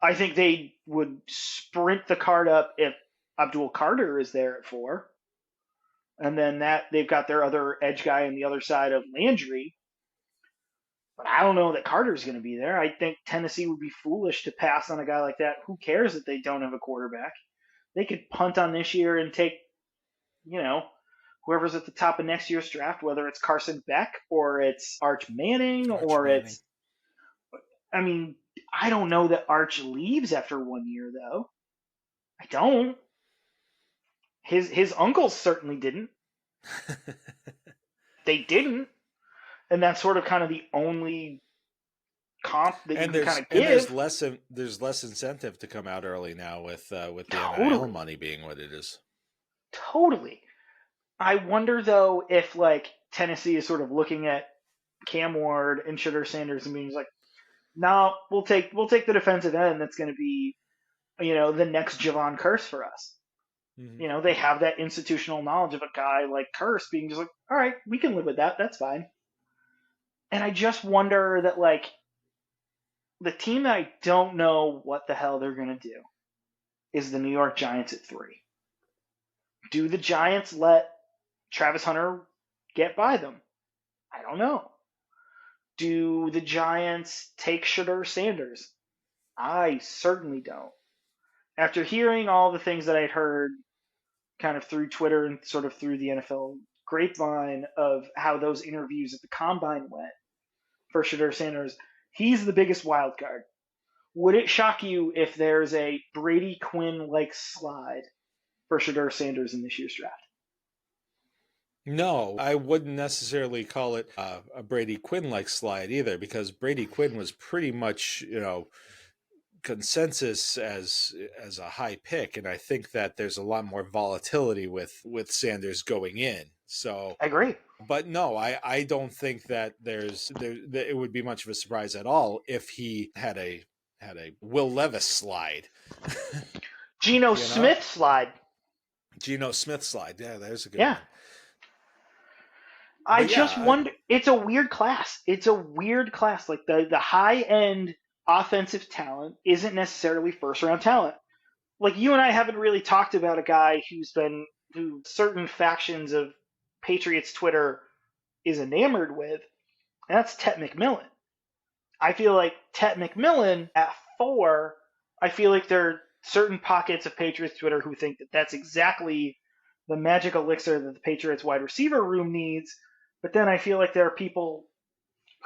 I think they would sprint the card up if Abdul Carter is there at 4. And then that they've got their other edge guy on the other side of Landry. But I don't know that Carter's going to be there. I think Tennessee would be foolish to pass on a guy like that. Who cares that they don't have a quarterback? They could punt on this year and take, whoever's at the top of next year's draft, whether it's Carson Beck or it's Arch Manning it's... I mean, I don't know that Arch leaves after 1 year, though. I don't. His uncles certainly didn't. They didn't. And that's sort of kind of the only comp that And you can kind of there's give. less incentive to come out early now with the Totally. NIL money being what it is. Totally. I wonder though if like Tennessee is sort of looking at Cam Ward and Shedeur Sanders and being like, no, we'll take the defensive end that's going to be, the next Javon Curse for us. Mm-hmm. They have that institutional knowledge of a guy like Curse being just like, all right, we can live with that. That's fine. And I just wonder that like the team that I don't know what the hell they're going to do is the New York Giants at 3. Do the Giants let Travis Hunter get by them? I don't know. Do the Giants take Shedeur Sanders? I certainly don't. After hearing all the things that I'd heard kind of through Twitter and sort of through the NFL grapevine of how those interviews at the Combine went for Shedeur Sanders, he's the biggest wild card. Would it shock you if there's a Brady Quinn-like slide for Shedeur Sanders in this year's draft? No, I wouldn't necessarily call it a Brady Quinn-like slide either, because Brady Quinn was pretty much, consensus as a high pick, and I think that there's a lot more volatility with Sanders going in. So I agree. But no, I don't think that it would be much of a surprise at all if he had a Will Levis slide. Geno Smith slide. Geno Smith slide. Yeah, there's a good one. I just wonder. It's a weird class. It's a weird class. Like the high end offensive talent isn't necessarily first round talent. Like you and I haven't really talked about a guy who certain factions of Patriots Twitter is enamored with, and that's Tet McMillan. I feel like Tet McMillan at 4. I feel like there are certain pockets of Patriots Twitter who think that that's exactly the magic elixir that the Patriots wide receiver room needs. But then I feel like there are people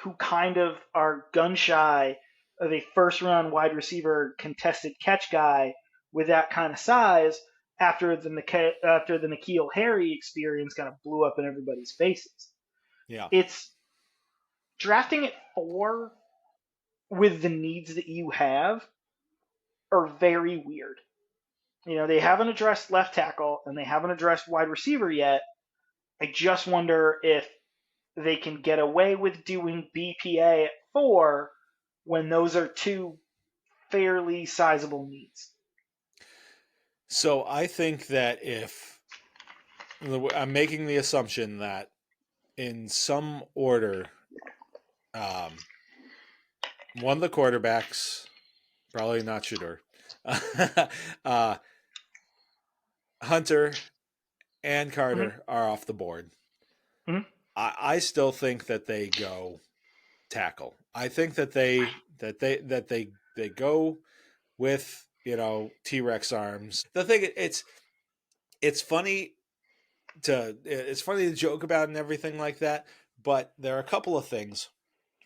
who kind of are gun shy of a first round wide receiver contested catch guy with that kind of size after the N'Keal Harry experience kind of blew up in everybody's faces. Yeah. It's drafting at 4 with the needs that you have are very weird. They haven't addressed left tackle and they haven't addressed wide receiver yet. I just wonder if they can get away with doing BPA at 4 when those are 2 fairly sizable needs. So I think that if I'm making the assumption that in some order, one of the quarterbacks, probably not Shedeur, Hunter and Carter are off the board. Mm-hmm. I still think that they go tackle. I think that they go with T-Rex arms. The thing it's funny to joke about and everything like that, but there are a couple of things.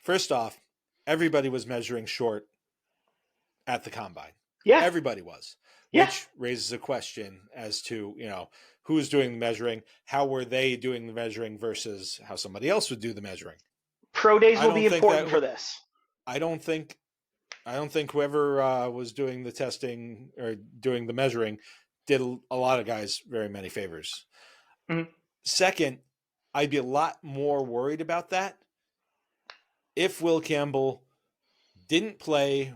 First off, everybody was measuring short at the Combine. Yeah, everybody was, yeah. Which raises a question as to who's doing the measuring, how were they doing the measuring versus how somebody else would do the measuring. Pro days will be important for this. I don't think whoever was doing the testing or doing the measuring did a lot of guys very many favors. Mm-hmm. Second, I'd be a lot more worried about that if Will Campbell didn't play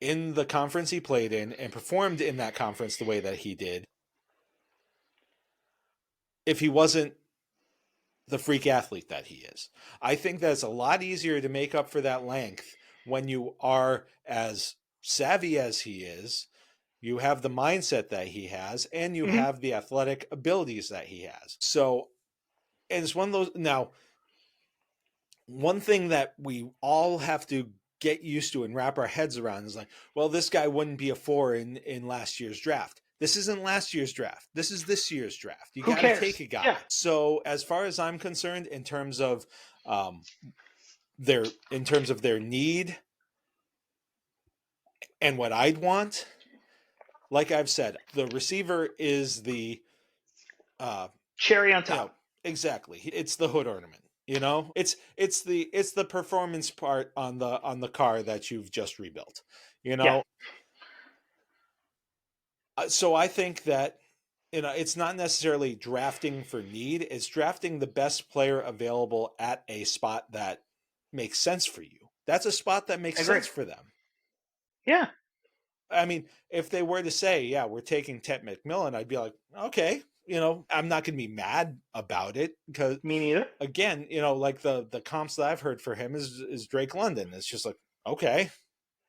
in the conference he played in and performed in that conference the way that he did. If he wasn't the freak athlete that he is. I think that's a lot easier to make up for that length when you are as savvy as he is, you have the mindset that he has, and you have the athletic abilities that he has. So, and it's one of those, now, one thing that we all have to get used to and wrap our heads around is like, well, this guy wouldn't be a 4 in last year's draft. This isn't last year's draft. This is this year's draft. You got to take a guy. Yeah. So as far as I'm concerned, in terms of their need and what I'd want, like I've said, the receiver is the cherry on top. Exactly. It's the hood ornament. You know, it's the performance part on the car that you've just rebuilt. You know, so I think that it's not necessarily drafting for need; it's drafting the best player available at a spot that makes sense for you. That's a spot that makes sense for them. Yeah. I mean, if they were to say, "Yeah, we're taking Ted McMillan," I'd be like, "Okay." I'm not going to be mad about it because me neither. Again, like the comps that I've heard for him is Drake London. It's just like, okay,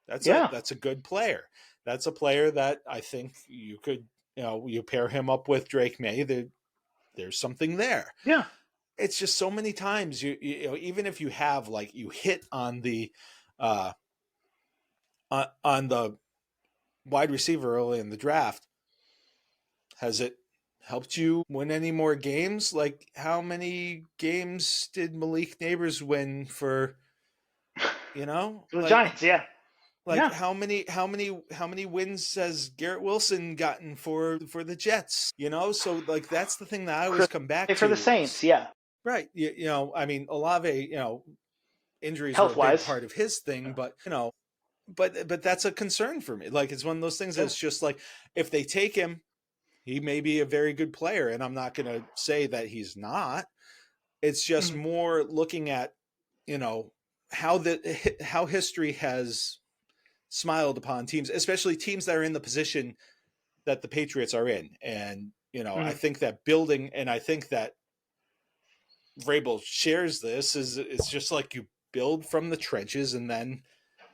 that's a good player. That's a player that I think you could, you pair him up with Drake May. There's something there. Yeah. It's just so many times even if you have like you hit on the on the wide receiver early in the draft, has it helped you win any more games? Like, how many games did Malik Neighbors win for, the Giants? Yeah. Like, how many wins has Garrett Wilson gotten for the Jets? So like that's the thing that I always come back to. For the Saints, yeah. Right. I mean, Olave, injuries Health were a big wise part of his thing, but but that's a concern for me. Like, it's one of those things that's just like, if they take him, he may be a very good player, and I'm not going to say that he's not. It's just more looking at, how history has smiled upon teams, especially teams that are in the position that the Patriots are in. And, I think that building, and I think that Vrabel shares this, it's just like you build from the trenches and then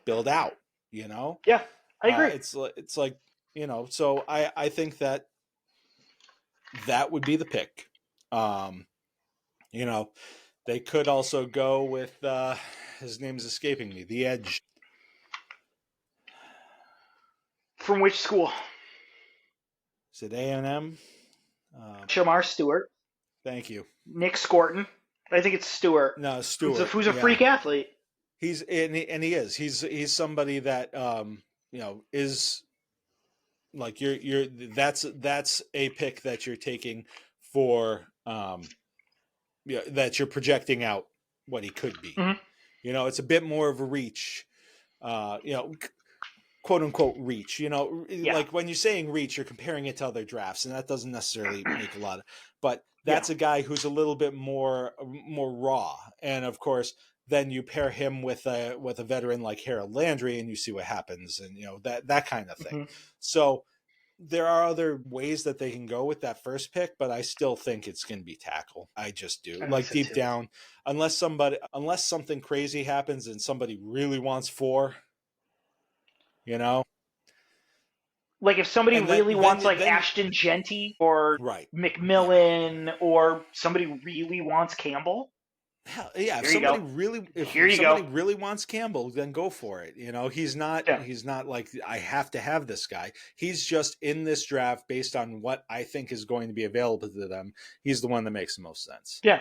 build out, Yeah, I agree. It's like, so I think that would be the pick. They could also go with his name's escaping me, the edge. From which school? Is it A&M? Shamar Stewart. Thank you. Nick Scorton. I think it's Stewart. No, Stewart. Who's a freak athlete. He is. He's somebody that is like that's a pick that you're taking for that you're projecting out what he could be. It's a bit more of a reach, quote unquote reach. Like when you're saying reach, you're comparing it to other drafts, and that doesn't necessarily make a lot of. But that's a guy who's a little bit more raw, and of course, then you pair him with a veteran like Harold Landry, and you see what happens, and that kind of thing. So there are other ways that they can go with that first pick, but I still think it's going to be tackle. I just do. Like deep down, unless something crazy happens and somebody really wants 4, Like if somebody really wants Ashton Genty or McMillan, or somebody really wants Campbell. Hell, yeah, if somebody really wants Campbell, then go for it. He's not like, I have to have this guy. He's just in this draft based on what I think is going to be available to them. He's the one that makes the most sense. Yeah.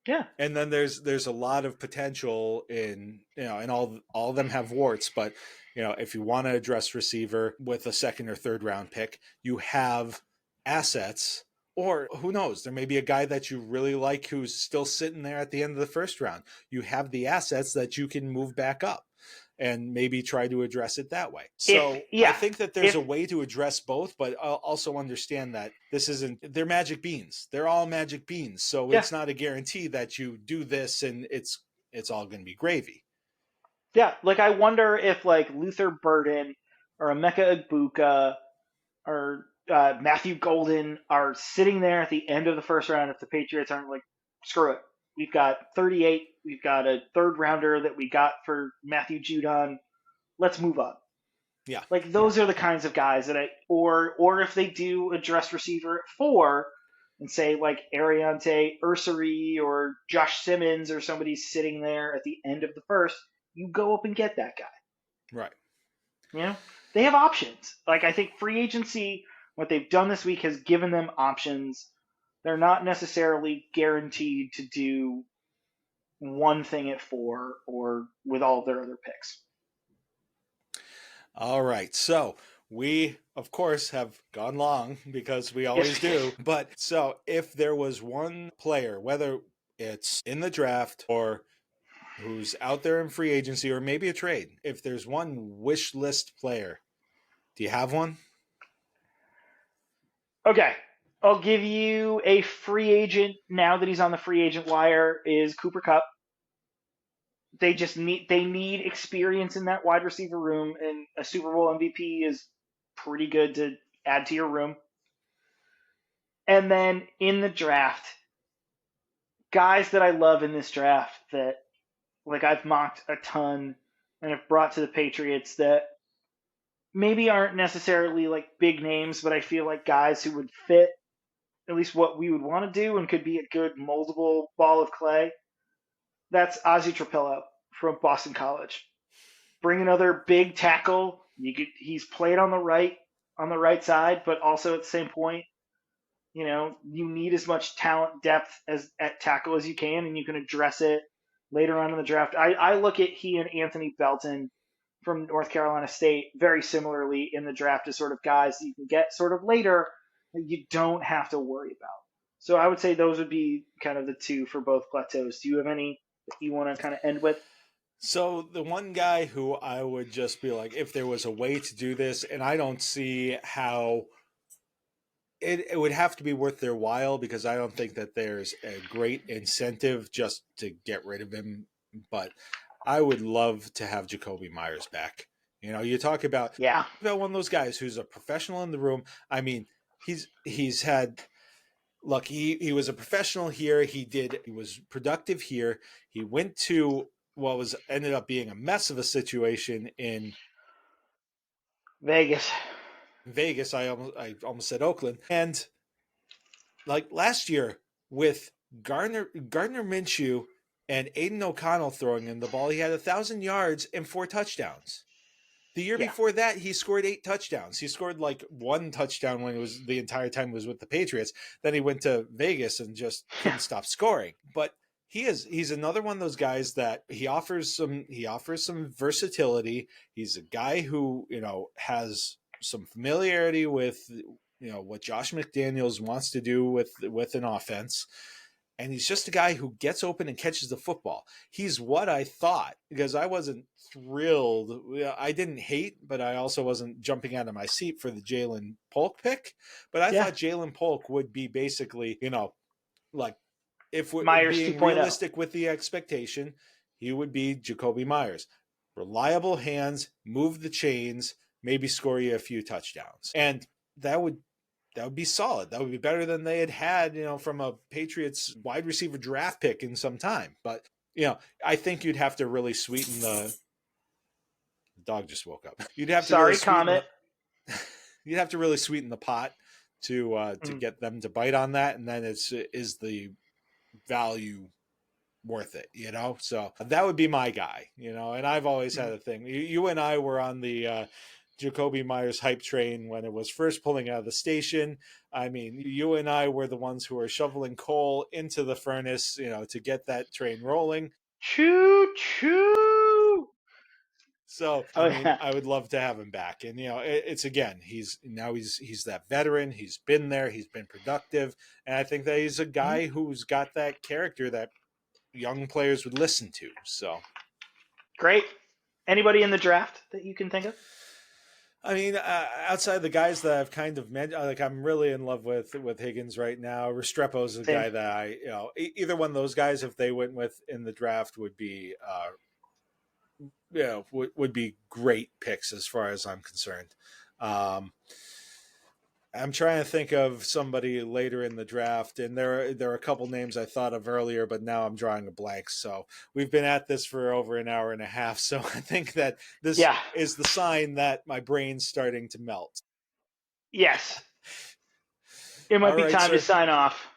Yeah. And then there's a lot of potential in, and all of them have warts, but if you want to address receiver with a second or third round pick, you have assets. Or who knows, there may be a guy that you really like who's still sitting there at the end of the first round. You have the assets that you can move back up and maybe try to address it that way. So I think that there's a way to address both, but I'll also understand that they're magic beans. They're all magic beans. So it's not a guarantee that you do this and it's all going to be gravy. Yeah, like I wonder if like Luther Burden or Emeka Egbuka or Matthew Golden are sitting there at the end of the first round if the Patriots aren't like, screw it. We've got 38. We've got a third rounder that we got for Matthew Judon. Let's move on. Yeah. Like those are the kinds of guys that or if they do address receiver at 4 and say like Ariante Ursary or Josh Simmons or somebody sitting there at the end of the first, you go up and get that guy. Right. They have options. Like I think free agency, what they've done this week has given them options. They're not necessarily guaranteed to do one thing at 4 or with all of their other picks. All right. So we, of course, have gone long because we always do. But so if there was one player, whether it's in the draft or who's out there in free agency or maybe a trade. If there's one wish list player, do you have one? Okay. I'll give you a free agent now that he's on the free agent wire is Cooper Kupp. They need experience in that wide receiver room, and a Super Bowl MVP is pretty good to add to your room. And then in the draft, guys that I love in this draft that like I've mocked a ton and have brought to the Patriots that maybe aren't necessarily like big names, but I feel like guys who would fit at least what we would want to do and could be a good moldable ball of clay. That's Ozzie Trapillo from Boston College. Bring another big tackle. He's played on the right side, but also at the same point, you need as much talent depth as at tackle as you can, and you can address it later on in the draft. I look at he and Anthony Belton from North Carolina State very similarly in the draft as sort of guys that you can get sort of later that you don't have to worry about. So I would say those would be kind of the two for both plateaus. Do you have any that you want to kind of end with? So the one guy who I would just be like, if there was a way to do this, and I don't see how it would have to be worth their while because I don't think that there's a great incentive just to get rid of him. But I would love to have Jacoby Myers back. You talk about one of those guys who's a professional in the room. I mean, he's had look, he was a professional here. He was productive here. He went to what ended up being a mess of a situation in Vegas. I almost said Oakland. And like last year with Gardner Minshew and Aiden O'Connell throwing him the ball, he had 1,000 yards and 4 touchdowns. The year before that, he scored 8 touchdowns. He scored like 1 touchdown when it was the entire time he was with the Patriots. Then he went to Vegas and just couldn't stop scoring. But he's another one of those guys that he offers some versatility. He's a guy who, has some familiarity with, what Josh McDaniels wants to do with an offense. And he's just a guy who gets open and catches the football. He's what I thought, because I wasn't thrilled. I didn't hate, but I also wasn't jumping out of my seat for the Jalen Polk pick. But I thought Jalen Polk would be basically, like if we're Myers being 2.0. realistic with the expectation, he would be Jacoby Myers. Reliable hands, move the chains, maybe score you a few touchdowns. And that would be solid. That would be better than they had, from a Patriots wide receiver draft pick in some time. But, I think you'd have to really sweeten the dog just woke up. You'd have to you'd have to really sweeten the pot to get them to bite on that. And then is the value worth it, So that would be my guy, and I've always had a thing. You and I were on the Jacoby Myers hype train when it was first pulling out of the station. I mean, you and I were the ones who were shoveling coal into the furnace, to get that train rolling. Choo choo. So I would love to have him back. And it's again, he's that veteran. He's been there. He's been productive, and I think that he's a guy who's got that character that young players would listen to. So great. Anybody in the draft that you can think of? I mean, outside the guys that I've kind of mentioned, like I'm really in love with Higgins right now. Restrepo's a guy that I, either one of those guys, if they went with in the draft, would be, would be great picks as far as I'm concerned. I'm trying to think of somebody later in the draft, and there are a couple names I thought of earlier, but now I'm drawing a blank. So we've been at this for over an hour and a half. So I think that this is the sign that my brain's starting to melt. Yes. It might be time to sign off.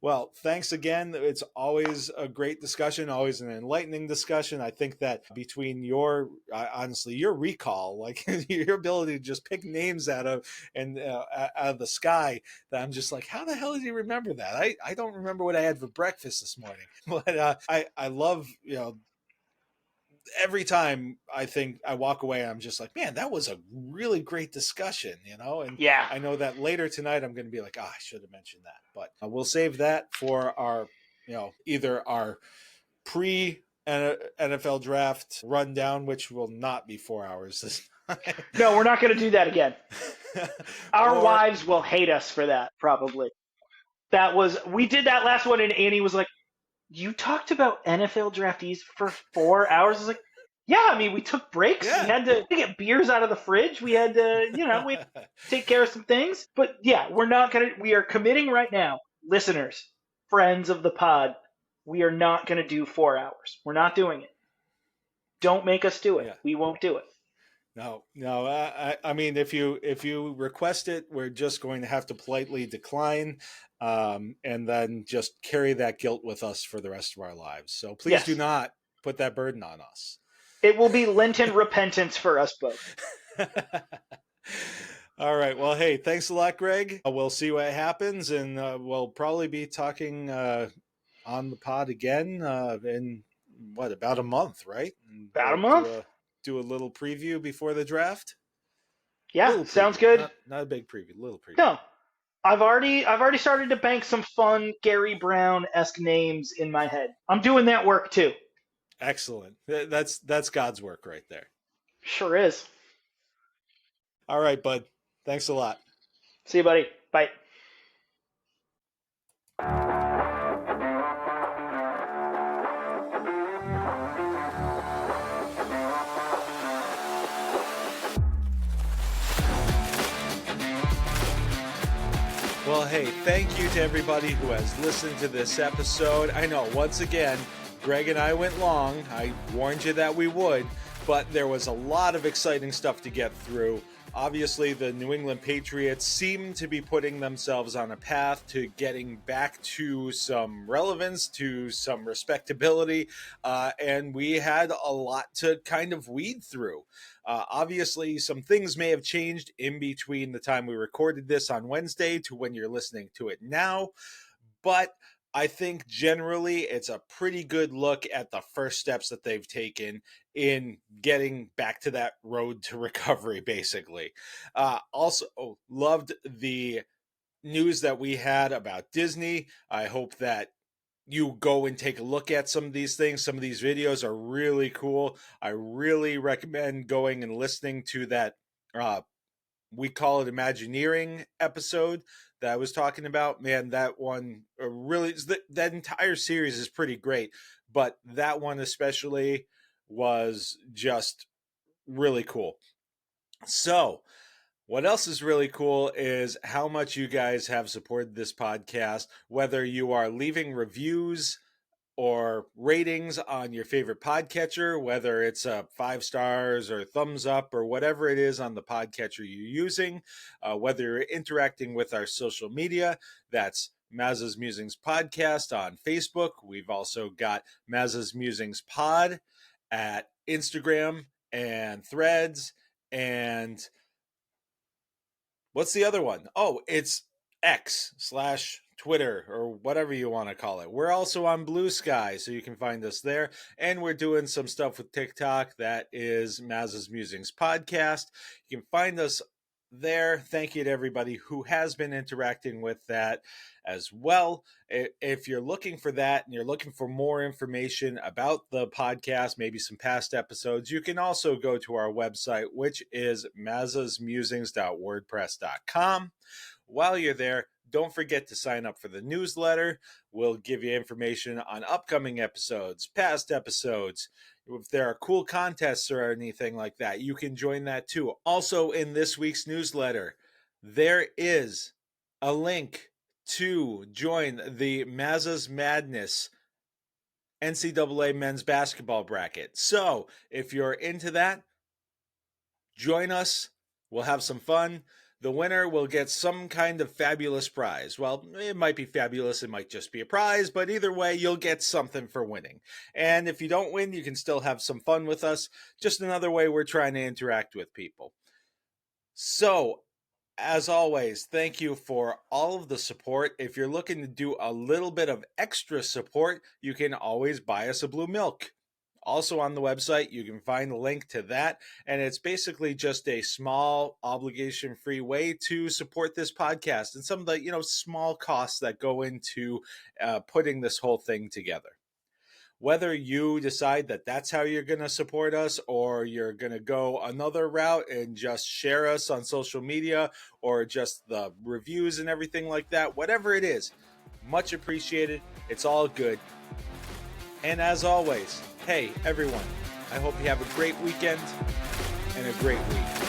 Well, thanks again. It's always a great discussion, always an enlightening discussion. I think that between your recall, like your ability to just pick names out of the sky, that I'm just like, how the hell did you remember that? I don't remember what I had for breakfast this morning. But I love, every time I think I walk away, I'm just like, man, that was a really great discussion, and I know that later tonight I'm going to be like, I should have mentioned that, but we'll save that for our either our pre NFL draft rundown, which will not be 4 hours this time. No, we're not going to do that again. Our Or- wives will hate us for that, probably. We did that last one, and Annie was like, "You talked about NFL draftees for 4 hours." I was like, "Yeah, I mean, we took breaks. Yeah. We had to get beers out of the fridge. We had to, we had to take care of some things." But yeah, we are committing right now, listeners, friends of the pod, we are not going to do 4 hours. We're not doing it. Don't make us do it. Yeah. We won't do it. No. I mean, if you request it, we're just going to have to politely decline, and then just carry that guilt with us for the rest of our lives. So please do not put that burden on us. It will be Lenten repentance for us both. All right. Well, hey, thanks a lot, Greg. We'll see what happens, and we'll probably be talking on the pod again in about a month, right? About a month. Do a little preview before the draft. Yeah, sounds good. Not a big preview, little preview. No, I've already started to bank some fun Gary Brown-esque names in my head. I'm doing that work too. Excellent. That's God's work right there. Sure is. All right, bud. Thanks a lot. See you, buddy. Bye. Well, hey, thank you to everybody who has listened to this episode. I know, once again, Greg and I went long. I warned you that we would, but there was a lot of exciting stuff to get through. Obviously, the New England Patriots seem to be putting themselves on a path to getting back to some relevance, to some respectability, and we had a lot to kind of weed through. Obviously, some things may have changed in between the time we recorded this on Wednesday to when you're listening to it now, but I think generally it's a pretty good look at the first steps that they've taken in getting back to that road to recovery, basically. Also, loved the news that we had about Disney. I hope that you go and take a look at some of these things. Some of these videos are really cool. I really recommend going and listening to that We Call It Imagineering episode that I was talking about. Man, that one really, that entire series is pretty great, but that one especially was just really cool. So what else is really cool is how much you guys have supported this podcast, whether you are leaving reviews or ratings on your favorite podcatcher, whether it's 5 stars or thumbs up or whatever it is on the podcatcher you're using, whether you're interacting with our social media. That's Maza's Musings Podcast on Facebook. We've also got Maza's Musings Pod at Instagram and Threads. And what's the other one? Oh, it's X/Twitter or whatever you want to call it. We're also on Blue Sky, so you can find us there. And we're doing some stuff with TikTok. That is Maza's Musings Podcast. You can find us there. Thank you to everybody who has been interacting with that as well. If you're looking for that and you're looking for more information about the podcast, maybe some past episodes, you can also go to our website, which is mazasmusings.wordpress.com. While you're there, don't forget to sign up for the newsletter. We'll give you information on upcoming episodes, past episodes. If there are cool contests or anything like that, you can join that too. Also, in this week's newsletter, there is a link to join the Maza's Madness NCAA men's basketball bracket. So if you're into that, join us. We'll have some fun. The winner will get some kind of fabulous prize. Well, it might be fabulous. It might just be a prize, but either way, you'll get something for winning. And if you don't win, you can still have some fun with us. Just another way we're trying to interact with people. So, as always, thank you for all of the support. If you're looking to do a little bit of extra support, you can always buy us a blue milk. Also on the website, you can find a link to that, and it's basically just a small, obligation-free way to support this podcast and some of the, small costs that go into putting this whole thing together. Whether you decide that that's how you're going to support us, or you're going to go another route and just share us on social media, or just the reviews and everything like that, whatever it is, much appreciated. It's all good. And as always, hey, everyone, I hope you have a great weekend and a great week.